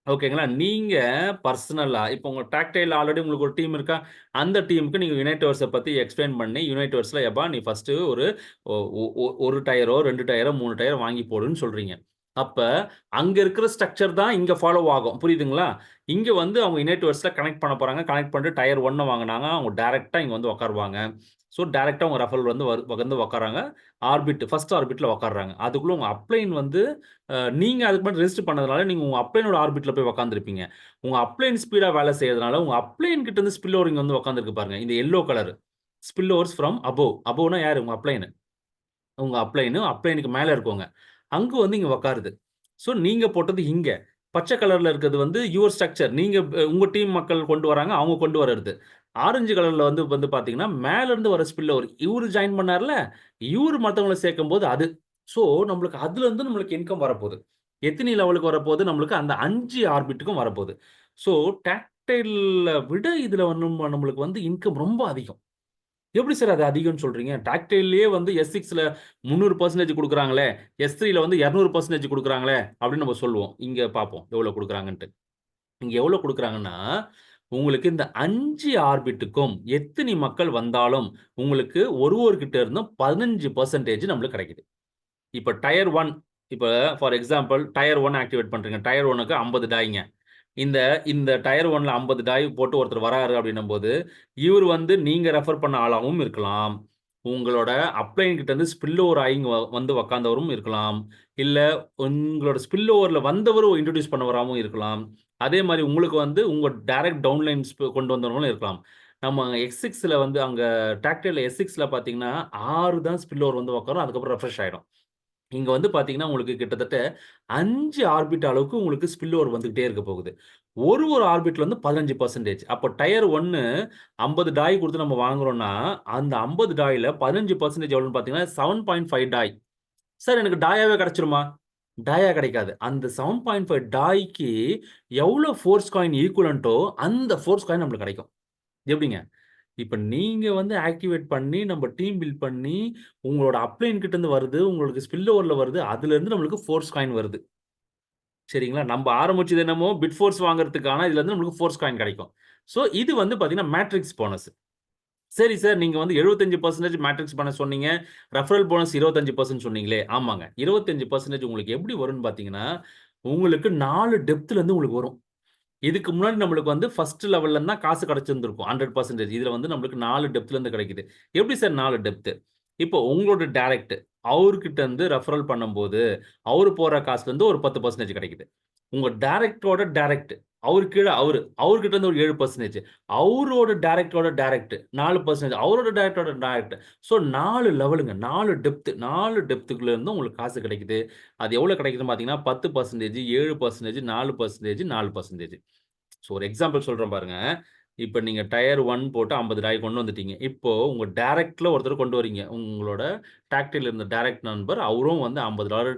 ஓகேங்களா? நீங்க பர்சனலா இப்ப உங்க டாக்டைல் ஆல்ரெடி உங்களுக்கு ஒரு டீம் இருக்கா? அந்த டீமுக்கு நீங்க யுனைட்வர்ஸ பத்தி எக்ஸ்ப்ளைன் பண்ணி, யுனைட்வர்ஸ்ல "எப்பா நீ ஃபர்ஸ்ட்டு ஒரு ஒ ஒ ஒ 1 டயரோ, 2 டயரோ, 3 டயரோ வாங்கி போடுன்னு" சொல்றீங்க. அப்ப அங்க இருக்கிற ஸ்ட்ரக்சர் தான் இங்க ஃபாலோ ஆகும். புரியுதுங்களா? இங்க வந்து அவங்க யுனைட்வர்ஸ்ல கனெக்ட் பண்ண போறாங்க. கனெக்ட் பண்ணிட்டு டயர் 1 வாங்குனாங்க. அவங்க டைரக்ட்டா இங்க வந்து உட்காருவாங்க. ஸோ டைரக்ட்டா உங்க ரெஃபரல் வந்து வந்து உட்கார்றாங்க. ஃபர்ஸ்ட் ஆர்பிட்ல உட்கார்றாங்க. அதுக்குள்ள உங்க அப்ளைன் வந்து நீங்க அதுக்கு முன்னாடி ரெஜிஸ்டர் பண்ணதுனால, நீங்க உங்க அப்ளைனோட ஆர்பிட்ல போய் உட்கார்ந்திருப்பீங்க. உங்க அப்ளைன் ஸ்பீடா வேலை செய்றதுனால, உங்க அப்ளைன் கிட்ட இருந்து ஸ்பில் ஓவர் இங்க வந்து உட்கார்ந்திருக்கு பாருங்க. இந்த yellow colour. Spill overs from above. அபோவ்னா யாரு? உங்க அப்ளைன். உங்க அப்ளைனுக்கு மேல இருக்கவங்க. அங்க வந்து இங்க உட்காருது. ஸோ நீங்க போட்டது இங்க. பச்சை கலர்ல இருக்கிறது வந்து யுவர் ஸ்ட்ரக்சர். நீங்க உங்க டீம் மக்கள் கொண்டு வராங்க. அவங்க கொண்டு வர்றது. ஆரஞ்சு கலர்ல வந்து வந்து பார்த்தீங்கன்னா, மேல இருந்து வர ஸ்பில் ஓவர். இவரு ஜாயின் பண்ணார்ல, இவரு மத்தவங்கள சேர்க்கும்போது அது. ஸோ நம்மளுக்கு அதுலருந்து நம்மளுக்கு இன்கம் வரப்போது. எத்தினி லெவலுக்கு வரப்போது? நம்மளுக்கு அந்த 5 ஆர்பிட்டுக்கும் வரப்போது. ஸோ டாக்டைல்ல விட இதுல வந்து நம்மளுக்கு வந்து இன்கம் ரொம்ப அதிகம். எப்படி சார் அது அதிகம்னு சொல்றீங்க? டாக்டைல்லயே வந்து S6ல 300% குடுக்குறாங்களே, S3ல வந்து 200% குடுக்குறாங்களே அப்படின்னு நம்ம சொல்லுவோம். இங்க பார்ப்போம் எவ்வளோ குடுக்குறாங்கன்ட்டு. இங்க எவ்வளோ குடுக்குறாங்கன்னா, உங்களுக்கு இந்த 5 ஆர்பிட்டுக்கும் எத்தினி மக்கள் வந்தாலும், உங்களுக்கு ஒருவர்கிட்ட இருந்தும் 15% நம்மளுக்கு கிடைக்குது. இப்ப டயர் 1 இப்ப ஃபார் எக்ஸாம்பிள் டயர் 1 ஆக்டிவேட் பண்றீங்க. டயர் 1க்கு 50 டாய்ங்க. இந்த இந்த டயர் 1ல 50 டாய் போட்டு ஒருத்தர் வராரு அப்படின்னும்போது, இவரு வந்து நீங்க ரெஃபர் பண்ண ஆளாவும் இருக்கலாம். உங்களோட அப்ளையன் கிட்ட இருந்து ஸ்பில் ஓவர் ஆகி இங்க வந்து உட்கார்ந்தவரும் இருக்கலாம். இல்ல உங்களோட ஸ்பில் ஓவர்ல வந்தவரும் இன்ட்ரோடியூஸ் பண்ணவராவும் இருக்கலாம். அதே மாரி உங்களுக்கு வந்து உங்க டைரக்ட் டவுன்லைன் கொண்டு வந்தவங்களும் இருக்கலாம். நம்ம X6ல வந்து அங்க டாக்டைல்ல S6ல பார்த்தீங்கன்னா, 6 தான் ஸ்பில் ஓவர் வந்து உட்காரும். அதுக்கப்புறம் ரெஃப்ரெஷ் ஆயிடும். இங்க வந்து பார்த்தீங்கன்னா, உங்களுக்கு கிட்டத்தட்ட 5 ஆர்பிட் அளவுக்கு உங்களுக்கு ஸ்பில் ஓவர் வந்துகிட்டே இருக்க போகுது. ஒரு ஆர்பிட்ல வந்து 15% அப்போ டயர் 1 50 டாய் குடுத்து நம்ம வாங்குறோம்னா, அந்த 50 டாய்ல 15% எவ்வளோன்னு பார்த்தீங்கன்னா, 7.5 டாய். சார் எனக்கு டாயாவே கிடைச்சுருமா? டாயா கிடைக்காது. அந்த 7.5 டாய்க்கு எவ்வளோ ஃபோர்ஸ் காயின் ஈக்குவலன்ட்டோ, அந்த ஃபோர்ஸ் காயின் நம்மளுக்கு கிடைக்கும். எப்படிங்க? இப்ப நீங்க வந்து ஆக்டிவேட் பண்ணி, நம்ம டீம் பில்ட் பண்ணி, உங்களோட அப்ளைன் கிட்ட இருந்து வருது, உங்களுக்கு ஸ்பில் ஓவர்ல வருது. அதுலருந்து நம்மளுக்கு ஃபோர்ஸ் காயின் வருது. சரிங்களா? நம்ப ஆரம்பிச்சது என்னமோ பிட் ஃபோர்ஸ் வாங்குறதுக்கு. ஆனா, இதுலருந்து நம்மளுக்கு ஃபோர்ஸ் காயின் கிடைக்கும். ஸோ, இது வந்து பார்த்தீங்கன்னா, மேட்ரிக்ஸ் போனஸ். சரி சார், நீங்க வந்து 75% மேட்ரிக்ஸ் போனஸ் சொன்னீங்க. ரெஃபரல் போனஸ் 25% சொன்னீங்களே. ஆமாங்க. 25% உங்களுக்கு எப்படி வரும்னு பார்த்தீங்கன்னா, உங்களுக்கு 4 டெப்த்லருந்து உங்களுக்கு வரும். இதுக்கு முன்னாடி நம்மளுக்கு வந்து ஃபர்ஸ்ட் லெவல்ல தான் காசு கிடைச்சிருந்திருக்கும். 100%. இதுல வந்து நம்மளுக்கு 4 டெப்த்ல இருந்து கிடைக்குது. எப்படி சார் 4 டெப்த்? இப்போ உங்களோட டைரக்ட் அவர்கிட்ட இருந்து ரெஃபரல் பண்ணும்போது, அவரு போடுற காசுல இருந்து ஒரு 10% கிடைக்குது. உங்க டைரக்ட்டோட டைரக்ட் அவரு கீழ அவரு. அவர்கிட்ட இருந்து ஒரு 7%. அவரோட டைரக்ட்டோட டைரக்ட் 4%. அவரோட டைரக்ட்டோட டைரக்ட். ஸோ 4 லெவலுங்க. 4 டெப்த். 4 டெப்த்துக்குள்ள இருந்தும் உங்களுக்கு காசு கிடைக்குது. அது எவ்வளோ கிடைக்குதுன்னு பார்த்தீங்கன்னா, 10%, 7%, 4%, 4%. ஸோ ஒரு எக்ஸாம்பிள் சொல்றேன் பாருங்க. இப்ப நீங்க டயர் 1 போட்டு 50 டாய் கொண்டு வந்துட்டீங்க. இப்போ உங்க டைரக்ட்ல ஒருத்தர கொண்டு வரீங்க. உங்களோட டாக்டில இருந்த டைரக்ட் நண்பர் அவரும் வந்து $50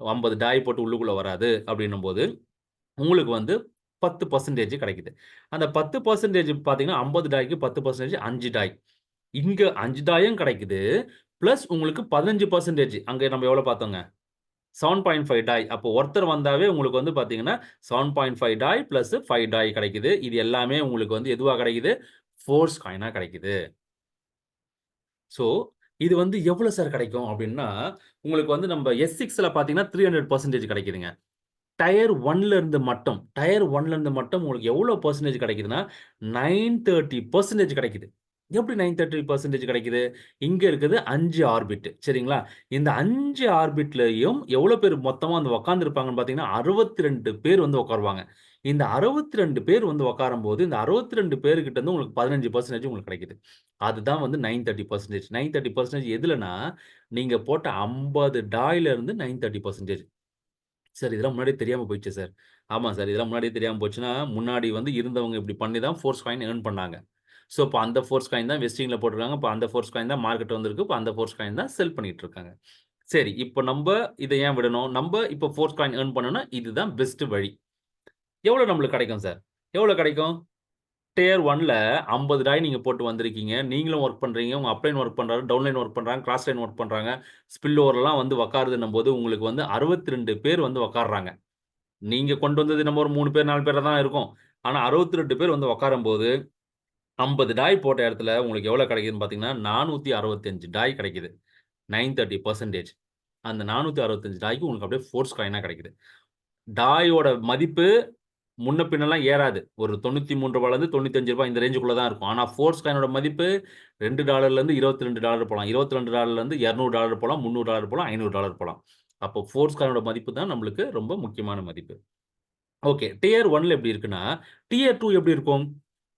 50 டாய் போட்டு உள்ளுக்குள்ள வராது அப்படின்னும்போது, உங்களுக்கு வந்து 10% கிடைக்குது. அந்த 10% பார்த்தீங்கன்னா, 50 டாய்க்கு 10% 5 டாய். இங்க 5 டாயும் கிடைக்குது. பிளஸ் உங்களுக்கு 15% அங்க நம்ம எவ்வளோ பார்த்தோங்க? 7.5 டாய். அப்போ ஒருத்தர் வந்தாவே உங்களுக்கு வந்து பார்த்தீங்கன்னா, 7.5 டாய் பிளஸ் 5 டாய் கிடைக்குது. இது எல்லாமே உங்களுக்கு வந்து எதுவா கிடைக்குது? ஃபோர்ஸ் காயினா கிடைக்குது. ஸோ, இது வந்து எவ்வளோ சார் கிடைக்கும் அப்டின்னா, உங்களுக்கு வந்து நம்ப S6ல பார்த்தீங்கன்னா 300% கிடைக்குதுங்க. டயர் 1ல இருந்து மட்டும் உங்களுக்கு எவ்வளோ பெர்சன்டேஜ் கிடைக்குதுன்னா, 930% கிடைக்குது. எப்படி 930% கிடைக்குது? இங்க இருக்குது 5 ஆர்பிட் சரிங்களா? இந்த 5 ஆர்பிட்லயும் எவ்வளோ பேர் மொத்தமா வந்து உட்கார்ந்திருப்பாங்கன்னு பார்த்தீங்கன்னா, 62 பேர் வந்து உட்காருவாங்க. இந்த 62 பேர் வந்து உட்காரும்போது, இந்த 62 பேர்கிட்ட இருந்து உங்களுக்கு 15% உங்களுக்கு கிடைக்குது. அதுதான் வந்து 930%. 930% எதுலன்னா, நீங்க போட்ட 50 டாய்ல இருந்து 930%. சார் இதெல்லாம் முன்னாடியே தெரியாம போயிடுச்சே சார். ஆமா சார். இதெல்லாம் முன்னாடியே தெரியாம போச்சுன்னா, முன்னாடி வந்து இருந்தவங்க இப்படி பண்ணி தான் ஃபோர்ஸ் காயின் ஏர்ன் பண்ணாங்க. ஸோ, இப்ப அந்த ஃபோர்ஸ் காயின் தான் வெஸ்டிங்ல போட்டுருக்காங்க. இப்ப அந்த ஃபோர்ஸ் காயின் தான் மார்க்கெட் வந்திருக்கு. இப்ப அந்த ஃபோர்ஸ் காயின் தான் செல் பண்ணிட்டு இருக்காங்க. சரி, இப்ப நம்ப இத ஏன் விடணும்? நம்ப இப்ப ஃபோர்ஸ் காயின் ஏர்ன் பண்ணணும்னா, இதுதான் பெஸ்ட் வழி. எவ்வளோ நம்மளுக்கு கிடைக்கும் சார்? எவ்வளோ கிடைக்கும்? டியர் 1ல 50 டாய் நீங்க போட்டு வந்திருக்கீங்க. நீங்களும் வொர்க் பண்றீங்க. உங்க அப்லைன் வொர்க் பண்றாரு, டவுன்லைன் வொர்க் பண்றாங்க, கிராஸ் லைன் வொர்க் பண்றாங்க. ஸ்பில் ஓவர்லாம் வந்து உட்காருதுன்னும்போது, உங்களுக்கு வந்து 62 பேர் வந்து உட்கார்றாங்க. நீங்க கொண்டு வந்தது நம்ம ஒரு 3 பேர், 4 பேரா தான் இருக்கும். ஆனா 62 பேர் வந்து உட்காரும்போது, 50 டாய் போட்ட இடத்துல உங்களுக்கு எவ்வளோ கிடைக்குதுன்னு பார்த்தீங்கன்னா, 465 டாய் கிடைக்குது. 930% அந்த 465 டாய்க்கு உங்களுக்கு அப்படியே ஃபோர்ஸ் காயினா கிடைக்குது. டாயோட மதிப்பு முன்ன பின்னலாம் ஏறாது. ஒரு ரூ. 93லேருந்து ரூ. 95 இந்த ரேஞ்சுக்குள்ள தான் இருக்கும். ஆனா ஃபோர்ஸ் காயினோட மதிப்பு $2லேருந்து $22 போலாம். $22லேருந்து $200 போலாம், $300 போலாம், $500 போலாம். அப்போ ஃபோர்ஸ் காயினோட மதிப்பு தான் நம்மளுக்கு ரொம்ப முக்கியமான மதிப்பு. ஓகே. டியர் 1ல எப்படி இருக்குன்னா, டியர் 2 எப்படி இருக்கும்?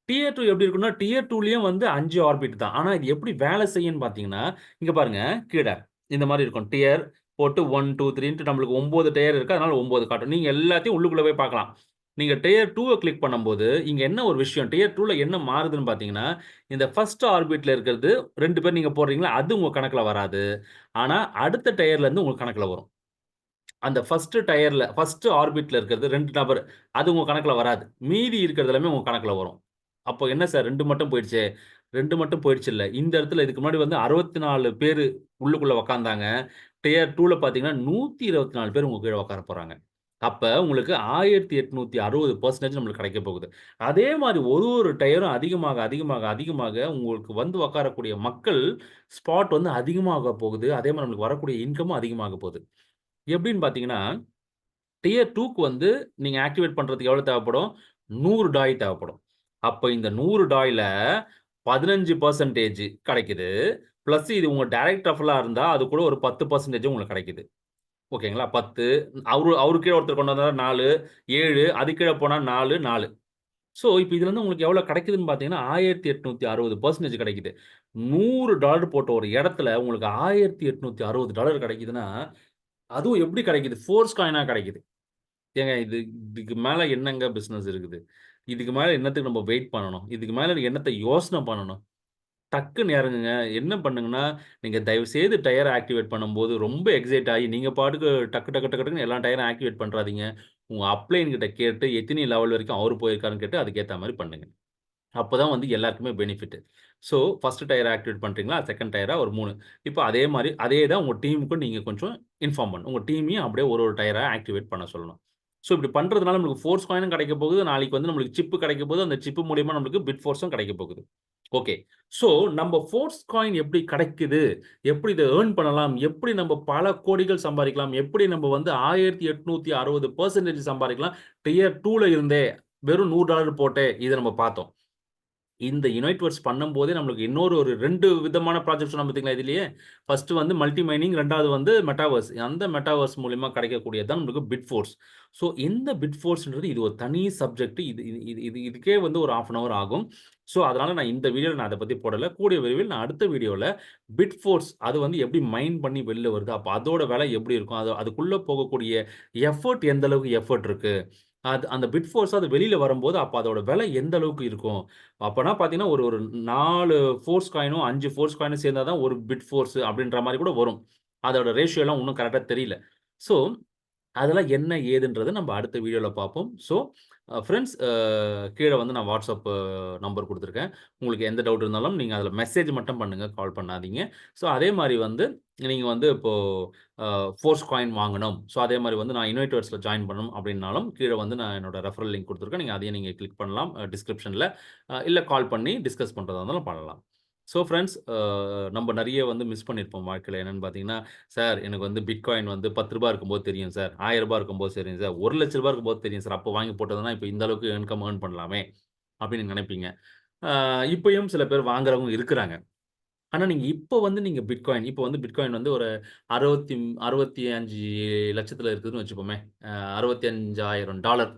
டியர் 2 எப்படி இருக்கும்னா, டியர் 2லயும் வந்து 5 ஆர்பிட் தான். ஆனா இது எப்படி வேலை செய்யும்ன்னு பார்த்தீங்கன்னா, இங்க பாருங்க கீழ இந்த மாரி இருக்கும். டியர் போட்டு 1, 2, 3ன்ட்டு நம்மளுக்கு 9 டயர் இருக்கு. அதனால 9 காட்டும். நீங்க எல்லாத்தையும் உள்ளுக்குள்ள போய் பார்க்கலாம். நீங்க டியர் 2வ கிளிக் பண்ணும்போது, இங்க என்ன ஒரு விஷயம், டியர் 2ல என்ன மாறுதுன்னு பார்த்தீங்கன்னா, இந்த ஃபர்ஸ்ட் ஆர்பிட்ல இருக்கிறது 2 பேர் நீங்க போடுறீங்களா, அது உங்க கணக்குல வராது. ஆனா அடுத்த டயர்ல இருந்து உங்க கணக்குல வரும். அந்த ஃபர்ஸ்ட் ஆர்பிட்ல இருக்கிறது 2 நபர். அது உங்க கணக்குல வராது. மீதி இருக்கிறது எல்லாமே உங்க கணக்குல வரும். அப்போ என்ன சார் 2 மட்டும் போயிடுச்சே! 2 மட்டும் போயிடுச்சுல்ல. இந்த இடத்துல இதுக்கு முன்னாடி வந்து 64 பேரு உள்ளுக்குள்ள உட்கார்ந்தாங்க. டியர் 2ல பார்த்தீங்கன்னா, 124 பேர் உங்க கீழ உட்கார போறாங்க. அப்ப உங்களுக்கு 1860% நம்மளுக்கு கிடைக்கப் போகுது. அதே மாரி ஒரு ஒரு டயரும் அதிகமாக உங்களுக்கு வந்து உட்காரக்கூடிய மக்கள் ஸ்பாட் வந்து அதிகமாக போகுது. அதே மாரி நம்மளுக்கு வரக்கூடிய இன்கமும் அதிகமாக போகுது. எப்படின்னு பார்த்தீங்கன்னா, டியர் 2க்கு வந்து நீங்க ஆக்டிவேட் பண்றதுக்கு எவ்வளோ தேவைப்படும்? 100 டாய் தேவைப்படும். அப்ப இந்த 100 டாய்ல 15% கிடைக்குது. பிளஸ் இது உங்க டைரக்ட் ரெஃபரலா இருந்தா, அது கூட ஒரு 10% உங்களுக்கு கிடைக்குது. ஓகேங்களா? 10 அவரு கீழ ஒருத்தர் கொண்டு வந்தா 4, 7 அதுக்கு கீழ போனா 4, 4. ஸோ, இப்ப இதுலருந்து உங்களுக்கு எவ்வளோ கிடைக்குதுன்னு பார்த்தீங்கன்னா, 1860% கிடைக்குது. $100 போட்ட ஒரு இடத்துல உங்களுக்கு $1860 கிடைக்குதுன்னா, அதுவும் எப்படி கிடைக்குது? ஃபோர்ஸ் காயினா கிடைக்குது. ஏங்க இதுக்கு மேல என்னங்க பிசினஸ் இருக்குது? இதுக்கு மேல என்னத்துக்கு நம்ம வெயிட் பண்ணணும்? இதுக்கு மேல என்னத்த யோசனை பண்ணணும்? டக்குன்னு இறங்குங்க. என்ன பண்ணுங்கன்னா, நீங்க தயவுசெய்து டயர ஆக்டிவேட் பண்ணும்போது ரொம்ப எக்ஸைட் ஆயி, நீங்க பாட்டுக்கு டக்கு டக்கு டக்கு டக்குன்னு எல்லா டயரும் ஆக்டிவேட் பண்றாதீங்க. உங்க அப்ளைன் கிட்ட கேட்டு, எத்தினி லெவல் வரைக்கும் அவரு போயிருக்காருன்னு கேட்டு, அதுக்கு ஏத்த மாரி பண்ணுங்க. அப்பதான் வந்து எல்லாருக்குமே benefit. So, first tyre activate பண்றீங்களா? செகண்ட் டயரா ஒரு 3. இப்போ அதே மாரி அதே தான் உங்க டீமுக்கும் நீங்க கொஞ்சம் இன்ஃபார்ம் பண்ணணும். உங்க டீமையும் அப்படியே ஒரு டயரா ஆக்டிவேட் பண்ண சொல்லணும். ஸோ, இப்படி பண்றதுனால நம்மளுக்கு ஃபோர்ஸ் காயினும் கிடைக்க போகுது. நாளைக்கு வந்து நம்மளுக்கு சிப் கிடைக்க போகுது. அந்த சிப் மூலியமா நம்மளுக்கு பிட் ஃபோர்ஸும் கிடைக்க போகுது. ஓகே. ஸோ, நம்ப ஃபோர்ஸ் காயின் எப்படி கிடைக்குது? எப்படி இத ஏர்ன் பண்ணலாம்? எப்படி நம்ப பல கோடிகள் சம்பாரிக்கலாம்? எப்படி நம்ப வந்து 1860% சம்பாரிக்கலாம்? டியர் 2ல இருந்தே வெறும் $100 போட்டே இத நம்ம பார்த்தோம். இந்த யுனைட்வர்ஸ் பண்ணும்போதே நம்மளுக்கு இன்னொரு ஒரு 2 விதமான ப்ராஜெக்ட் சொன்னேன் பார்த்தீங்களா இதுலயே. ஃபர்ஸ்ட் வந்து மல்டி மைனிங், 2வது வந்து மெட்டாவர்ஸ். அந்த மெட்டாவர்ஸ் மூலியமா கிடைக்கக்கூடியது தான் நம்மளுக்கு பிட்ஃபோர்ஸ். ஸோ இந்த பிட்ஃபோர்ஸ்ன்றது இது ஒரு தனி சப்ஜெக்ட். இது இது இது இது இதுக்கே வந்து ஒரு 1/2 அன் ஹவர் ஆகும். ஸோ அதனால நான் இந்த வீடியோல நான் அத பத்தி போடல. கூடிய விரைவில் நான் அடுத்த வீடியோல பிட்ஃபோர்ஸ் அது வந்து எப்படி மைன் பண்ணி வெளில வருது? அப்ப அதோட விலை எப்படி இருக்கும்? அதுக்குள்ள போகக்கூடிய எஃபோர்ட் எந்த அளவுக்கு எஃபோர்ட் இருக்கு? அந்த பிட் ஃபோர்ஸ் அது வெளியில வரும்போது, அப்ப அதோட விலை எந்த அளவுக்கு இருக்கும்? அப்பன்னா பார்த்தீங்கன்னா, ஒரு ஒரு 4 ஃபோர்ஸ் காயினும், 5 ஃபோர்ஸ் காயினும் சேர்ந்தா தான் ஒரு பிட் ஃபோர்ஸ் அப்படின்ற மாரி கூட வரும். அதோட ரேஷியோலாம் இன்னும் கரெக்ட்டா தெரியல. ஸோ, அதெல்லாம் என்ன ஏதுன்றத நம்ம அடுத்த வீடியோல பார்ப்போம். ஸோ, ஃபிரெண்ட்ஸ் கீழ வந்து நான் WhatsApp நம்பர் குடுத்துருக்கேன். உங்களுக்கு எந்த டவுட் இருந்தாலும் நீங்க அதில மெசேஜ் மட்டும் பண்ணுங்க. கால் பண்ணாதீங்க. ஸோ, அதே மாரி வந்து நீங்க வந்து இப்போ ஃபோர்ஸ் காயின் வாங்கணும். ஸோ, அதே மாரி வந்து நான் யுனைட்வர்ஸ்ல ஜாயின் பண்ணணும் அப்டின்னாலும், கீழ வந்து நான் என்னோட ரெஃபரல் லிங்க் குடுத்துருக்கேன். நீங்க அதையும் நீங்க கிளிக் பண்ணலாம் டிஸ்கிரிப்ஷன்ல. இல்ல கால் பண்ணி டிஸ்கஸ் பண்றதா இருந்தாலும் பண்ணலாம். ஸோ, ஃபிரெண்ட்ஸ் நம்ம நெறைய வந்து மிஸ் பண்ணியிருப்போம் வாழ்க்கையில. என்னன்னு பார்த்தீங்கன்னா, சார் எனக்கு வந்து பிட்காயின் வந்து ரூ. 10 இருக்கும்போது தெரியும் சார். ரூ. 1000 இருக்கும்போது தெரியும் சார். ரூ. 1,00,000 இருக்கும்போது தெரியும் சார். அப்போ வாங்கி போட்டதுனா, இப்ப இந்த அளவுக்கு இன்கம் ஏர்ன் பண்ணலாமே! அப்படின்னு நெனைப்பீங்க. இப்பயும் சில பேர் வாங்குறவங்க இருக்கிறாங்க. ஆனா, நீங்க இப்ப வந்து நீங்க பிட்காயின் இப்ப வந்து பிட்காயின் வந்து ஒரு 65,00,000 இருக்குதுன்னு வச்சுப்போமே. $65,000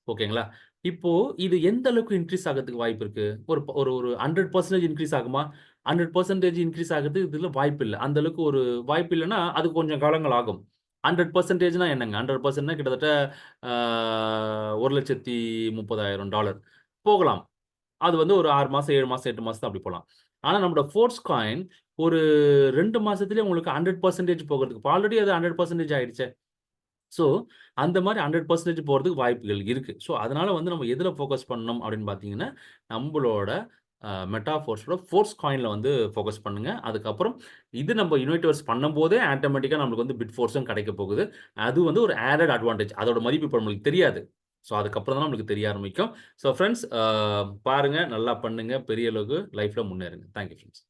ஓகேங்களா? இப்போ இது எந்த அளவுக்கு இன்கிரீஸ் ஆகறதுக்கு வாய்ப்பு இருக்கு? ஒரு ஒரு ஒரு 100% இன்கிரீஸ் ஆகுமா? 100% இன்கிரீஸ் ஆகுறதுக்கு இதுல வாய்ப்பு இல்ல. அந்த அளவுக்கு ஒரு வாய்ப்பு இல்லன்னா, அது கொஞ்சம் காலங்கள் ஆகும். 100%னா என்னங்க? 100%னா கிட்டத்தட்ட ஆ $1,30,000 போகலாம். அது வந்து ஒரு 6 மாசம், 7 மாசம், 8 மாசம் அப்படி போலாம். ஆனா நம்மளோட ஃபோர்ஸ் காயின் ஒரு 2 மாசத்திலேயே உங்களுக்கு 100% போகறதுக்கு இப்ப ஆல்ரெடி அது 100% ஆயிடுச்சே. ஸோ, அந்த மாரி 100% போறதுக்கு வாய்ப்புகள் இருக்கு. ஸோ, அதனால வந்து நம்ம எதுல ஃபோக்கஸ் பண்ணணும் அப்படின்னு பார்த்தீங்கன்னா, நம்பளோட மெட்டாஃபோர்ஸோட ஃபோர்ஸ் காயின்ல வந்து ஃபோக்கஸ் பண்ணுங்க. அதுக்கப்புறம் இது நம்ம யுனிவர்ஸ் பண்ணும்போதே ஆட்டோமேட்டிக்கா நம்மளுக்கு வந்து பிட் ஃபோர்ஸும் கிடைக்க போகுது. அது வந்து ஒரு ஆடட் அட்வான்டேஜ். அதோட மதிப்பு இப்ப நம்மளுக்கு தெரியாது. ஸோ, அதுக்கப்புறம் தான் நம்மளுக்கு தெரிய ஆரம்பிக்கும். ஸோ, ஃபிரெண்ட்ஸ் பாருங்க, நல்லா பண்ணுங்க. பெரிய அளவுக்கு லைஃப்ல முன்னேறுங்க. Thank you friends.